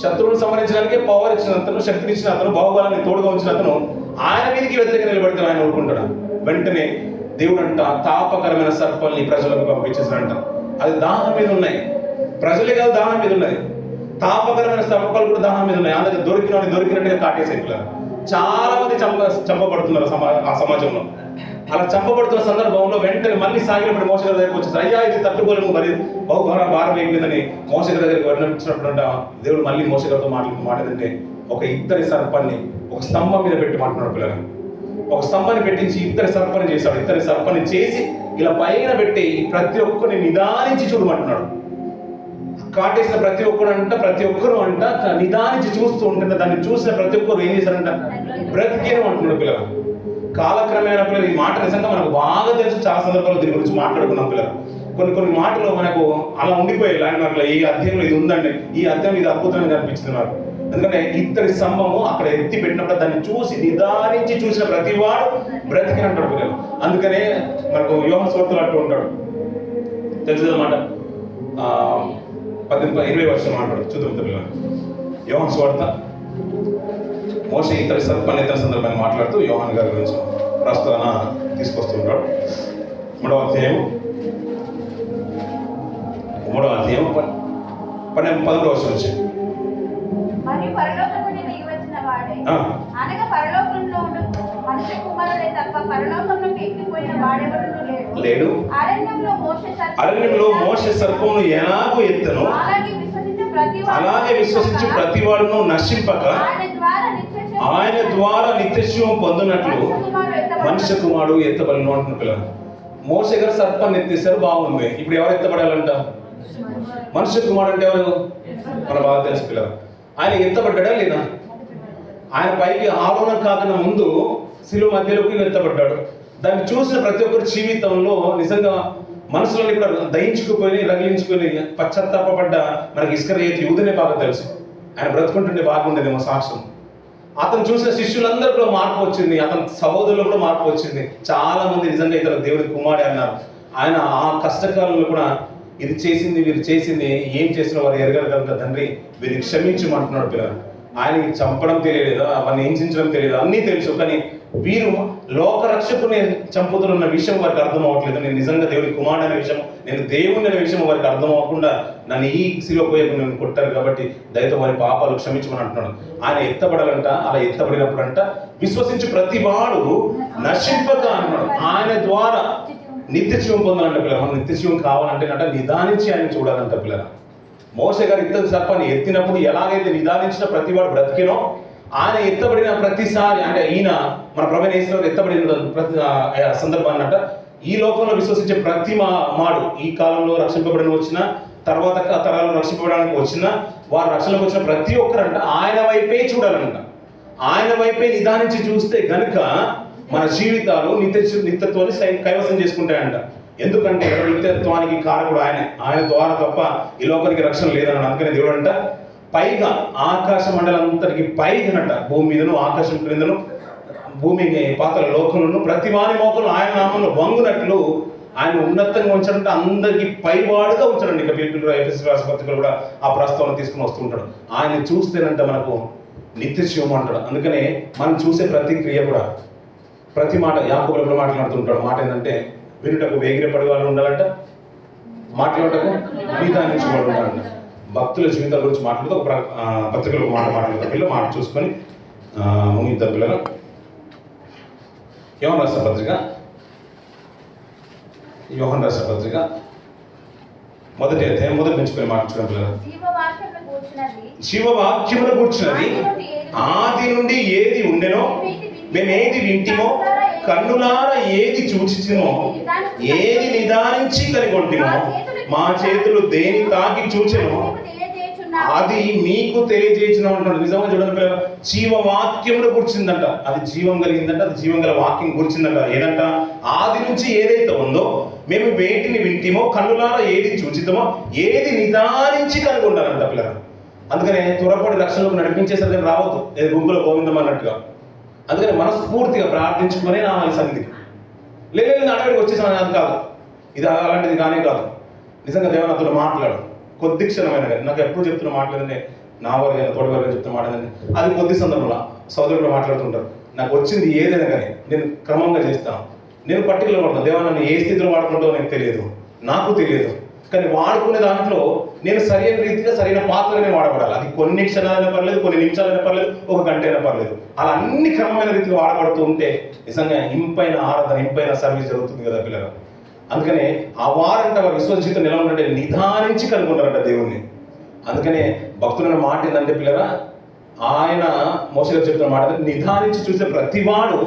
శత్రువును సంహరించడానికే పవర్ ఇచ్చిన అతను, శక్తిని ఇచ్చిన అతను, బాహుబలాన్ని తోడుగా ఉంచిన అతను ఆయన మీదకి వ్యతిరేకంగా నిలబడితే ఆయన ఊరుకుంటాడు. వెంటనే దేవుడు అంట తాపకరమైన సర్పాల్ని ప్రజలకు పంపించేసాడంట. అది దాహం మీద ఉన్నాయి, ప్రజలే కాదు దాహం మీద ఉన్నది. తాపకరమైన సర్పాలు కూడా దాహం మీద ఉన్నాయి. అందుకే దొరికినట్టుగా కాటేసాయి పిల్లలు. చాలా మంది చంపబడుతున్నారు ఆ సమాజంలో. అలా చంపబడుతున్న సందర్భంలో వెంటనే మళ్ళీ సాగినప్పుడు మోస గారి దగ్గరికి వచ్చేసి, అయ్యా ఇది తట్టుకోలేము, మరి భారం అయిపోయిందని మోస గారి దగ్గరికి వర్ణించినప్పుడు దేవుడు మళ్ళీ మోస గారితో మాట్లాడంటే ఒక ఇత్తడి సర్పాన్ని ఒక స్తంభం మీద పెట్టి మాట్లాడుతున్నాడు పిల్లలు. ఒక స్తంభాన్ని పెట్టించి ఇత్తడి సర్పాన్ని చేశాడు. ఇత్తడి సర్పాన్ని చేసి ఇలా పైన పెట్టి ప్రతి ఒక్కరిని నిదానించి చూడమంటున్నాడు. కాటేసిన ప్రతి ఒక్కరు అంట నిదానించి చూస్తూ ఉంటుంటే దాన్ని చూసిన ప్రతి ఒక్కరు ఏం చేశారంట? బ్రతికేను అంటున్నాడు పిల్లలు. కాలక్రమేణా పిల్లలు ఈ మాట నిజంగా మనకు బాగా తెలుసు. చాలా సందర్భాల్లో దీని గురించి మాట్లాడుకున్నాం పిల్లలు. కొన్ని మాటలు మనకు అలా ఉండిపోయాయి. ల్యాండ్ మార్క్లో ఈ అధ్యాయంలో ఇది ఉందండి, ఈ అధ్యాయం ఇది అద్భుతంగా అనిపించింది నాకు. ఎందుకంటే ఇత్తడి స్తంభము అక్కడ ఎత్తి పెట్టినప్పుడు దాన్ని చూసి నిదానించి చూసిన ప్రతి వాడు బ్రతికినంటాడు పిల్లలు. అందుకనే మనకు యోహాను సువార్తలో అంటూ ఉంటాడు, తెలుసు అన్నమాట. 20 వర్షం మాట్లాడు చూద్దాం పిల్లలు. యోహాను సువార్త మోషే ఇతర సర్పాన్ని ఇతర సందర్భాన్ని మాట్లాడుతూ యోహాను గారి గురించి ప్రస్తావన తీసుకొస్తుంటాడు. 3వ అధ్యాయం 11వ వర్షం వచ్చి మరియు పరలోకం నుండి దిగి వచ్చిన వాడే అనగా పరలోకంలో ఉండు మనుష్య కుమారుడే తప్ప పరలోకంలోకి ఎక్కిపోయిన వాడెవడూ లేడు. అరణ్యంలో మోషే సర్పమును ఎలాగో ఎత్తను అలాగే విశ్వసించు ప్రతి వాడును నశింపక ఆయన ద్వారా నిత్యజీవం పొందినట్లు మనుష్య కుమారుడు ఎత్తబడిన అంటున్న పిల్లలు. మోషే గారు సర్పాన్ని ఎత్తేసారు, బాగుంది. ఇప్పుడు ఎవరు ఎత్తబడాలంట? మనుష్య కుమారుడు అంటే ఎవరు? మన బాగా తెలుసు పిల్లలు. ఆయన ఎత్తబడ్డా లేదా? ఆయన పైకి ఆరోహణ కాకుండా ముందు శిలువ మధ్యలోకి ఎత్తబడ్డాడు. దాన్ని చూసిన ప్రతి ఒక్కరి జీవితంలో నిజంగా మనసులోని కూడా దయించుకుపోయి రగిలించుకొని పశ్చాత్తాపడ్డ మనకి ఇస్కరియోతు యూదునే బాగా తెలుసు. ఆయన బ్రతుకుంటుంటే బాగుండేదేమో సాక్ష్యం. అతను చూసిన శిష్యులందరూ కూడా మార్పు వచ్చింది, అతని సహోదరులు కూడా మార్పు వచ్చింది. చాలా మంది నిజంగా ఇతను దేవుడి కుమారుడే అన్నారు. ఆయన ఆ కష్టకాలంలో కూడా ఇది చేసింది వీరు చేసింది ఏం చేసిన వారు ఎరగరు కనుక తండ్రి వీరికి క్షమించమంటున్నాడు పిల్లలు. ఆయనకి చంపడం తెలియలేదు, అవన్నీ హింసించడం తెలియదు, అన్నీ తెలుసు. కానీ వీరు లోకరక్షకుని చంపుతున్న విషయం వారికి అర్థం అవ్వట్లేదు. నేను నిజంగా దేవుడి కుమారుడు అనే విషయం, నేను దేవుని అనే విషయం వారికి అర్థం అవ్వకుండా నన్ను ఈ శిలువ పోయకుండా నన్ను కొట్టారు కాబట్టి దయతో వారి పాపాలు క్షమించమని అంటున్నాడు. ఆయన ఎత్తబడాలంట. అలా ఎత్తబడినప్పుడు అంట విశ్వసించి ప్రతి వాడు నశింపక అన్నాడు. ఆయన ద్వారా నిత్యజీవం పొందాలంట పిల్లలు. మనం నిత్యజీవం కావాలంటే అంట నిదానించి ఆయన చూడాలంట పిల్లలు. మోషే గారు ఇత్తడి సర్పాన్ని ఎత్తినప్పుడు ఎలాగైతే నిదానించిన ప్రతి వాడు బ్రతికినో, ఆయన ఎత్తబడిన ప్రతిసారి అంటే ఈయన మన ప్రభువైన యేసు ఎత్తబడిన ప్రతి సందర్భాన్ని అంట ఈ లోకంలో విశ్వసించే ప్రతి మాడు ఈ కాలంలో రక్షింపబడిన వచ్చిన తర్వాత తరాలు రక్షింపబడడానికి వచ్చిన వారు రక్షణకు వచ్చిన ప్రతి ఒక్కరంట ఆయన వైపే చూడాలంట. ఆయన వైపే నిదానించి చూస్తే గనుక మన జీవితాలు నిత్యత్వాన్ని కైవసం చేసుకుంటాయంట. ఎందుకంటే నిత్యత్వానికి కారకుడు ఆయన ద్వారా తప్ప ఈ లోకానికి రక్షణ లేదన్నాడు. అందుకనే దేవుడు అంట పైగా ఆకాశ మండలంతటికి పైగానట భూమి మీదను ఆకాశం క్రిందను భూమి పాతల లోకంలో ప్రతి వాని మోకలు ఆయన నామంలో వంగునట్లు ఆయన ఉన్నతంగా ఉంచాడంటే అందరికి పైవాడుగా ఉంచాడండి. ఇక పిలుపులు ఎఫెసీ రాసిన పత్రికలు కూడా ఆ ప్రస్తావన తీసుకుని వస్తూ ఉంటాడు. ఆయన చూస్తేనంట మనకు నిత్య జీవం అంటాడు. అందుకనే మనం చూసే ప్రతి క్రియ కూడా ప్రతి మాట యాకోబులో కూడా మాట్లాడుతుంటాడు. మాట ఏంటంటే వినుటకు వేగిరపడి వాళ్ళు ఉండాలంట, మాట్లాడటకు నిదానించేవాడు ఉండాలంట. భక్తుల జీవితాల గురించి మాట్లాడుతూ ఒక పత్రికలు ఒక మాట్లాడతారు. పిల్లలు మాట చూసుకొని ముగిద్దాం. పిల్లలు యోహాను రాసిన పత్రిక మొదటి అధ్యాయం మొదటి పెంచుకొని మాట్లాడుకోవడం. పిల్లలు జీవవాక్యమును కూర్చున్నది ఆది నుండి ఏది ఉండెనో మేము ఏది వింటిమో కన్నులార ఏది చూచిమో ఏది నిదానించి కనిగొంటిమో మా చేతులు దేని తాకి చూచెనో అది మీకు తెలియజేసిన అంటున్నాడు. నిజంగా చూడండి పిల్లలు, జీవవాక్యమును కూర్చుందంట. అది జీవం కలిగిందంట, అది జీవం గల వాక్యం కూర్చుందంట. ఏదంట ఆది నుంచి ఏదైతే ఉందో మేము వేటిని వింటిమో కన్నులారా ఏది చూచితమో ఏది నిదానించి కనుగొంటారంట పిల్లలు. అందుకనే త్వరపడి రక్షణకు నడిపించేసరికి రావద్దు, ఏది గుంపులో గోవిందం అన్నట్టుగా. అందుకని మనస్ఫూర్తిగా ప్రార్థించుకునే రావాలి సన్నిధికి. లేదు అడవికి వచ్చేసాను అది కాదు, ఇది అలాంటిది కానే కాదు. నిజంగా దేవా నాతో మాట్లాడు కొద్ది క్షణమైన కానీ. నాకు ఎప్పుడు చెప్తున్నా మాట్లాడండి, నా వారు తోటి వారు చెప్తున్నా మాట్లాడండి. అది కొద్ది సందర్భంలో సోదరులు మాట్లాడుతుంటారు. నాకు వచ్చింది ఏదైనా కానీ నేను క్రమంగా చేస్తాను. నేను పర్టికులర్ పడతాను. దేవా నన్ను ఏ స్థితిలో వాడుకుంటావో నాకు తెలియదు. కానీ వాడుకునే దాంట్లో నేను సరైన రీతిగా సరైన పాత్రగానే వాడబడాలి. అది కొన్ని క్షణాలైనా పర్లేదు, కొన్ని నిమిషాలైనా పర్లేదు, ఒక గంట అయినా పర్లేదు. అలా అన్ని క్రమమైన రీతిగా వాడబడుతూ ఉంటే నిజంగా ఇంపైన ఆరాధన, ఇంపైన సర్వీస్ జరుగుతుంది కదా పిల్లలు. అందుకనే ఆ వారంట వారి విశ్వాస జీవితం ఎలా ఉందంటే నిదానించి కనుక్కుంటారంట దేవుణ్ణి. అందుకనే భక్తులైన మాట ఏంటంటే పిల్లరా, ఆయన మోసే గారు చెప్తున్న మాట నిదానించి చూసే ప్రతివాడు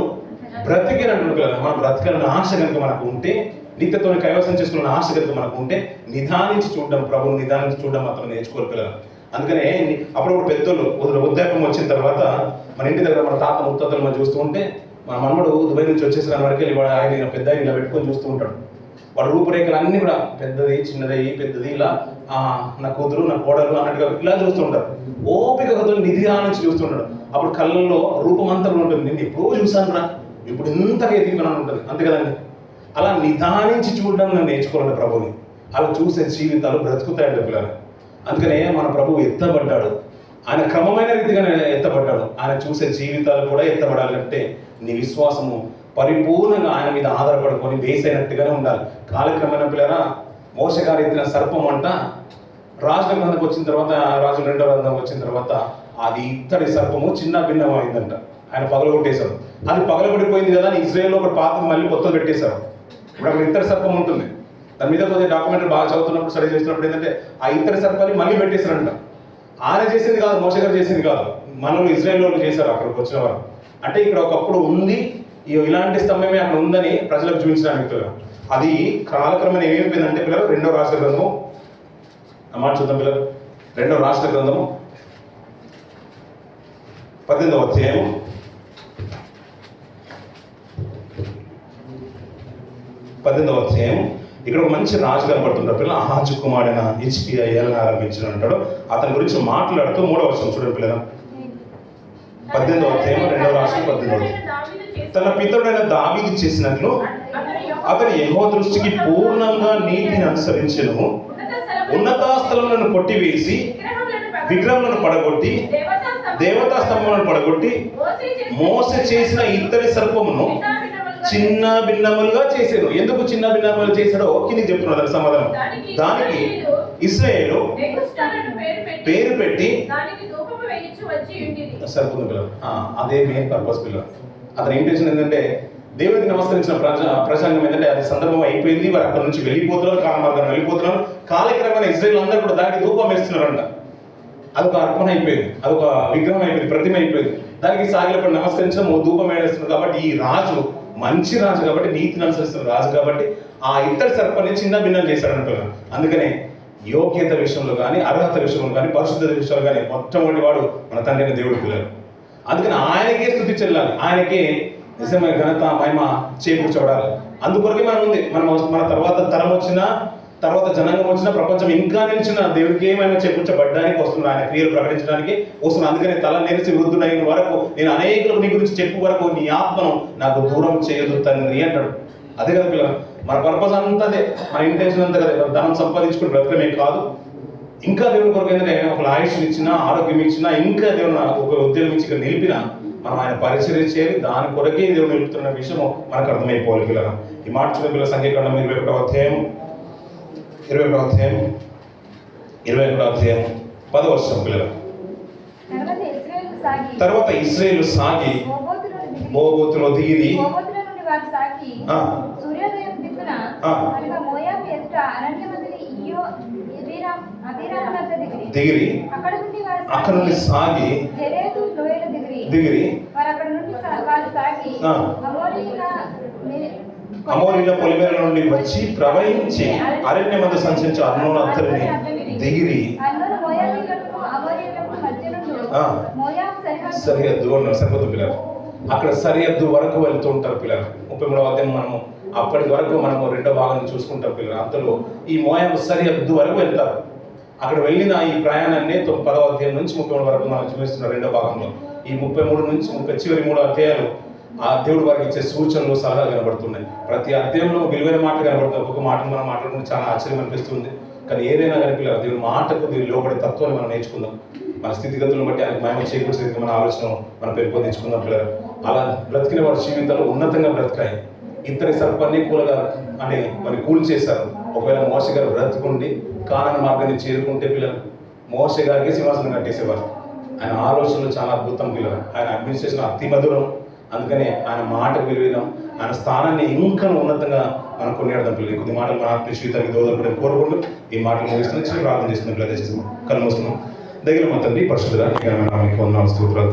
బ్రతికేనంటున్న పిల్లలు. మన బ్రతికాలన్న ఆశ కనుక మనకు ఉంటే, నిత్యతో కైవసం చేసుకున్న ఆశ కనుక మనకు ఉంటే నిదానించి చూడడం, ప్రభువుని నిదానించి చూడడం మాత్రం నేర్చుకోరు పిల్లలు. అందుకనే అప్పుడప్పుడు పెద్దోళ్ళు వృద్ధాప్యం వచ్చిన తర్వాత మన ఇంటి దగ్గర మన తాత ముత్తాతలు మనం చూస్తూ ఉంటే, మన మనమడు దుబాయ్ నుంచి వచ్చేసిన వరకు వెళ్ళి వాడు ఆయన పెద్ద ఆయన ఇలా పెట్టుకొని చూస్తూ ఉంటాడు. వాడు రూపురేఖలు అన్నీ కూడా పెద్దది చిన్నది పెద్దది ఇలా నా కూతురు నా కోడలు అన్నట్టుగా ఇలా చూస్తూ ఉంటారు. ఓపికతో నిదానించి చూస్తుంటాడు. అప్పుడు కళ్ళల్లో రూపం అంతా ఉంటుంది. నేను ఎప్పుడో చూసాను రా, ఇప్పుడు ఇంతగా ఎదిగిపోయినా ఉంటుంది, అంతే కదండి. అలా నిదానించి చూడడం నేను నేర్చుకోవాలంటే ప్రభుని. అలా చూసే జీవితాలు బ్రతుకుతాయంట పిల్లలు. అందుకనే మన ప్రభువు ఎత్తబడ్డాడు, ఆయన క్రమమైన రీతిగా ఎత్తబడ్డాడు. ఆయన చూసే జీవితాలు కూడా ఎత్తబడాలంటే నీ విశ్వాసము పరిపూర్ణంగా ఆయన మీద ఆధారపడుకొని బేస్ అయినట్టుగానే ఉండాలి. కాలక్రమైన పిల్లరా మోసే గారు ఎత్తిన సర్పం అంట రాజుల గ్రంథంకి వచ్చిన తర్వాత, రాజు 2వ గ్రంథం వచ్చిన తర్వాత అది ఇత్తడి సర్పము చిన్న భిన్నం అయిందంట. ఆయన పగలగొట్టేశారు. అది పగలబడిపోయింది కదా అని ఇజ్రాయేల్లో ఒక పాత్ర మళ్ళీ కొత్తగా పెట్టేశారు. ఇప్పుడు అక్కడ ఇత్తడి సర్పం ఉంటుంది. దాని మీద కొద్దిగా డాక్యుమెంటరీ బాగా చదువుతున్నప్పుడు స్టడీ చేస్తున్నప్పుడు ఏంటంటే ఆ ఇత్తడి సర్పాన్ని మళ్ళీ పెట్టేశారంట. ఆయన చేసింది కాదు, మోసే గారు చేసింది కాదు, మనల్ని ఇజ్రాయేల్ వాళ్ళు చేశారు అక్కడికి వచ్చిన వారు. అంటే ఇక్కడ ఒకప్పుడు ఉంది, ఇలాంటి స్తంభమే అక్కడ ఉందని ప్రజలకు చూపించడానికి పిల్లలు. అది కాలక్రమేణా ఏమైపోయిందంటే పిల్లలు 2వ రాష్ట్ర గ్రంథము మాట చూద్దాం పిల్లలు. 2వ రాష్ట్ర గ్రంథము 18వ అధ్యాయము 18వ అధ్యాయం. ఇక్కడ ఒక మంచి రాజు కనబడుతుంటారు పిల్లలు. ఆహాజు కుమారుడైన హిజ్కియా ఏలన ఆరంభించిన అంటాడు. అతని గురించి మాట్లాడుతూ 3వ వచనం చూడండి పిల్లలు. 18వ అధ్యాయం 2వ రాష్ట్రం 18వ. తన పితరుడైన దావీదు చేసినట్లు అతని యెహోవా దృష్టికి పూర్ణంగా నీతిని అనుసరించెను. ఉన్నత స్థలములను కొట్టివేసి విగ్రహములను పడగొట్టి దేవతా స్తంభములను పడగొట్టి మోసే చేసిన ఇత్తడి సర్పమును చిన్న భిన్నములుగా చేశారు. ఎందుకు చిన్న భిన్నములు చేశాడో కిందికి చెప్తున్నాడు సమాధానం. దానికి ఇశ్రాయేలు పేరు పెట్టి సరిపోతుంది పిల్లలు. అదే మెయిన్ పర్పస్ పిల్లలు. అతని ఇంటెన్షన్ ఏంటంటే దేవుడికి నమస్కరించిన ప్రసంగం ఏంటంటే అది సందర్భం అయిపోయింది, వారు అక్కడ నుంచి వెళ్ళిపోతున్నారు, కాలమార్గాన్ని వెళ్ళిపోతున్నారు. కాలక్రమేణా ఇజ్రాయేల్ అందరూ కూడా దానికి ధూపం వేస్తున్నారంట. అదొక అర్పణ అయిపోయింది, అదొక విగ్రహం అయిపోయింది, ప్రతిమ అయిపోయింది. దానికి సాగిలపడి నమస్కరించడం ధూపం వేస్తున్నారు. కాబట్టి ఈ రాజు మంచి రాజు కాబట్టి, నీతిని అనుసరిస్తున్న రాజు కాబట్టి ఆ ఇత్తడి సర్పాన్ని చిన్న భిన్నం చేశాడంటున్నారు. అందుకనే యోగ్యత విషయంలో కానీ, అర్హత విషయంలో కానీ, పరిశుద్ధత విషయంలో కానీ మొట్టమొదటి వాడు మన తండ్రి దేవుడి పిల్లలు. అందుకని ఆయనకే స్తుతి చెల్లాలి, ఆయనకే నిజమైన ఘనత మహిమ చేకూర్చబడాలి. అందుకొరకే మనం ఉంది. మన తర్వాత తరం వచ్చినా, తర్వాత జనాంగం వచ్చిన, ప్రపంచం ఇంకా నిలిచిన దేవుడికి ఏమైనా చేకూర్చబడ్డానికి వస్తున్నాడు. ఆయన క్రియలు ప్రకటించడానికి వస్తున్నాడు. అందుకని తల నెరిసి వృద్ధుడైన వరకు నేను అనేకులకు నీ గురించి చెప్పు వరకు నీ ఆత్మను నాకు దూరం చేయదు తండ్రి అంటాడు. అదే కదా పిల్లలు, మన పర్పస్ అంతా అదే, మన ఇంటెన్షన్ అంతా కదా, ధనం సంపాదించుకుని బ్రతకమే కాదు, ఇంకా దేవుని కొరకు ఏంటంటే ఒక ఆయుష్ని ఇచ్చినా, ఆరోగ్యం ఇచ్చినా, ఇంకా దేవుని ఒక ఉద్యోగం ఇచ్చి ఇక్కడ నిలిపినా మనం ఆయన పరిచర్య చేయాలి. దాని కొరకే దేవుడు నిలుపుతున్న విషయం మనకు అర్థమైపోవాలి పిల్లలు. ఈ మాట చూడ పిల్లల సంఖ్యాకాండం 21వ అధ్యాయం 10వ వచనం పిల్లలు. తర్వాత ఇశ్రాయేలు సాగి మోబోతులో దిగిరి సూర్యోదయం దిక్కున మోయాబు ఎదుట అరణ్యమందుని అబీరాము వద్ద దిగిరి. అక్కడ నుండి సాగి జెరెదు లోయలో దిగిరి. వారు అక్కడ నుండి వారు సాగి అమోరీల పొలిమేర నుండి వచ్చి ప్రవహించి అరణ్యమందు సంచరించే అర్నోను అద్దరిని దిగిరి. సరిహద్దు అన్నారు. సరిహద్దు పిల్లలు, అక్కడ సరిహద్దు వరకు వెళ్తూ ఉంటారు పిల్లలు. 33వ అధ్యాయం మనము అప్పటి వరకు మనము 2వ భాగాన్ని చూసుకుంటాం పిల్లలు. అంతలో ఈ మోయాబు సరిహద్దు వరకు వెళ్తారు. అక్కడ వెళ్ళిన ఈ ప్రయాణాన్ని 10వ అధ్యాయం నుంచి 33 వరకు మనం చూపిస్తున్నారు 2వ భాగంలో. ఈ 33 నుంచి చివరి 3 అధ్యాయాలు ఆ దేవుడు వారికి ఇచ్చే సూచనలు, సలహాలు కనబడుతున్నాయి. ప్రతి అధ్యాయంలో విలువైన మాటలు కనబడుతుంది. ఒక్కొక్క మాటను మనం మాట్లాడుకుంటే చాలా ఆశ్చర్యం అనిపిస్తుంది. కానీ ఏదైనా కానీ పిల్లలు దేవుని మాటకు లోబడే తత్వాన్ని మనం నేర్చుకుందాం. మన స్థితిగతులను బట్టి ఆయనకు మహిమ చేకూర్చేది మన ఆలోచన మనం పెంపొందించుకుందాం పిల్లలు. అలా బ్రతికిన వారి జీవితాలు ఉన్నతంగా బ్రతికాయి. ఇద్దరి సర్పాన్ని మరి కూల్ చేశారు. ఒకవేళ మోషే గారు బ్రతుకుండి కానాను మార్గాన్ని చేరుకుంటే పిల్లలు మోషే గారికి సింహాసనం కట్టేసేవారు. ఆయన ఆలోచనలు చాలా అద్భుతం పిల్లలు. ఆయన అడ్మినిస్ట్రేషన్ అతి మధురం. అందుకని ఆయన మాటకు విలువైనాం. ఆయన స్థానాన్ని ఇంకా ఉన్నతంగా మనం కొనియాడదాం పిల్లలు. కొద్ది మాటలు మన ఆత్మీయ జీవితానికి దోదపడని కోరుకుంటూ ఈ మాటలు ముగిస్తున్నాం. చిన్న ప్రార్థన చేస్తున్నాం పిల్లలు. దయచేసి కళ్ళు మూసుకున్నాం. దగ్గర మా తండ్రి పరిశుద్ధుడా, నీకు వందనాలు, స్తోత్రాలు.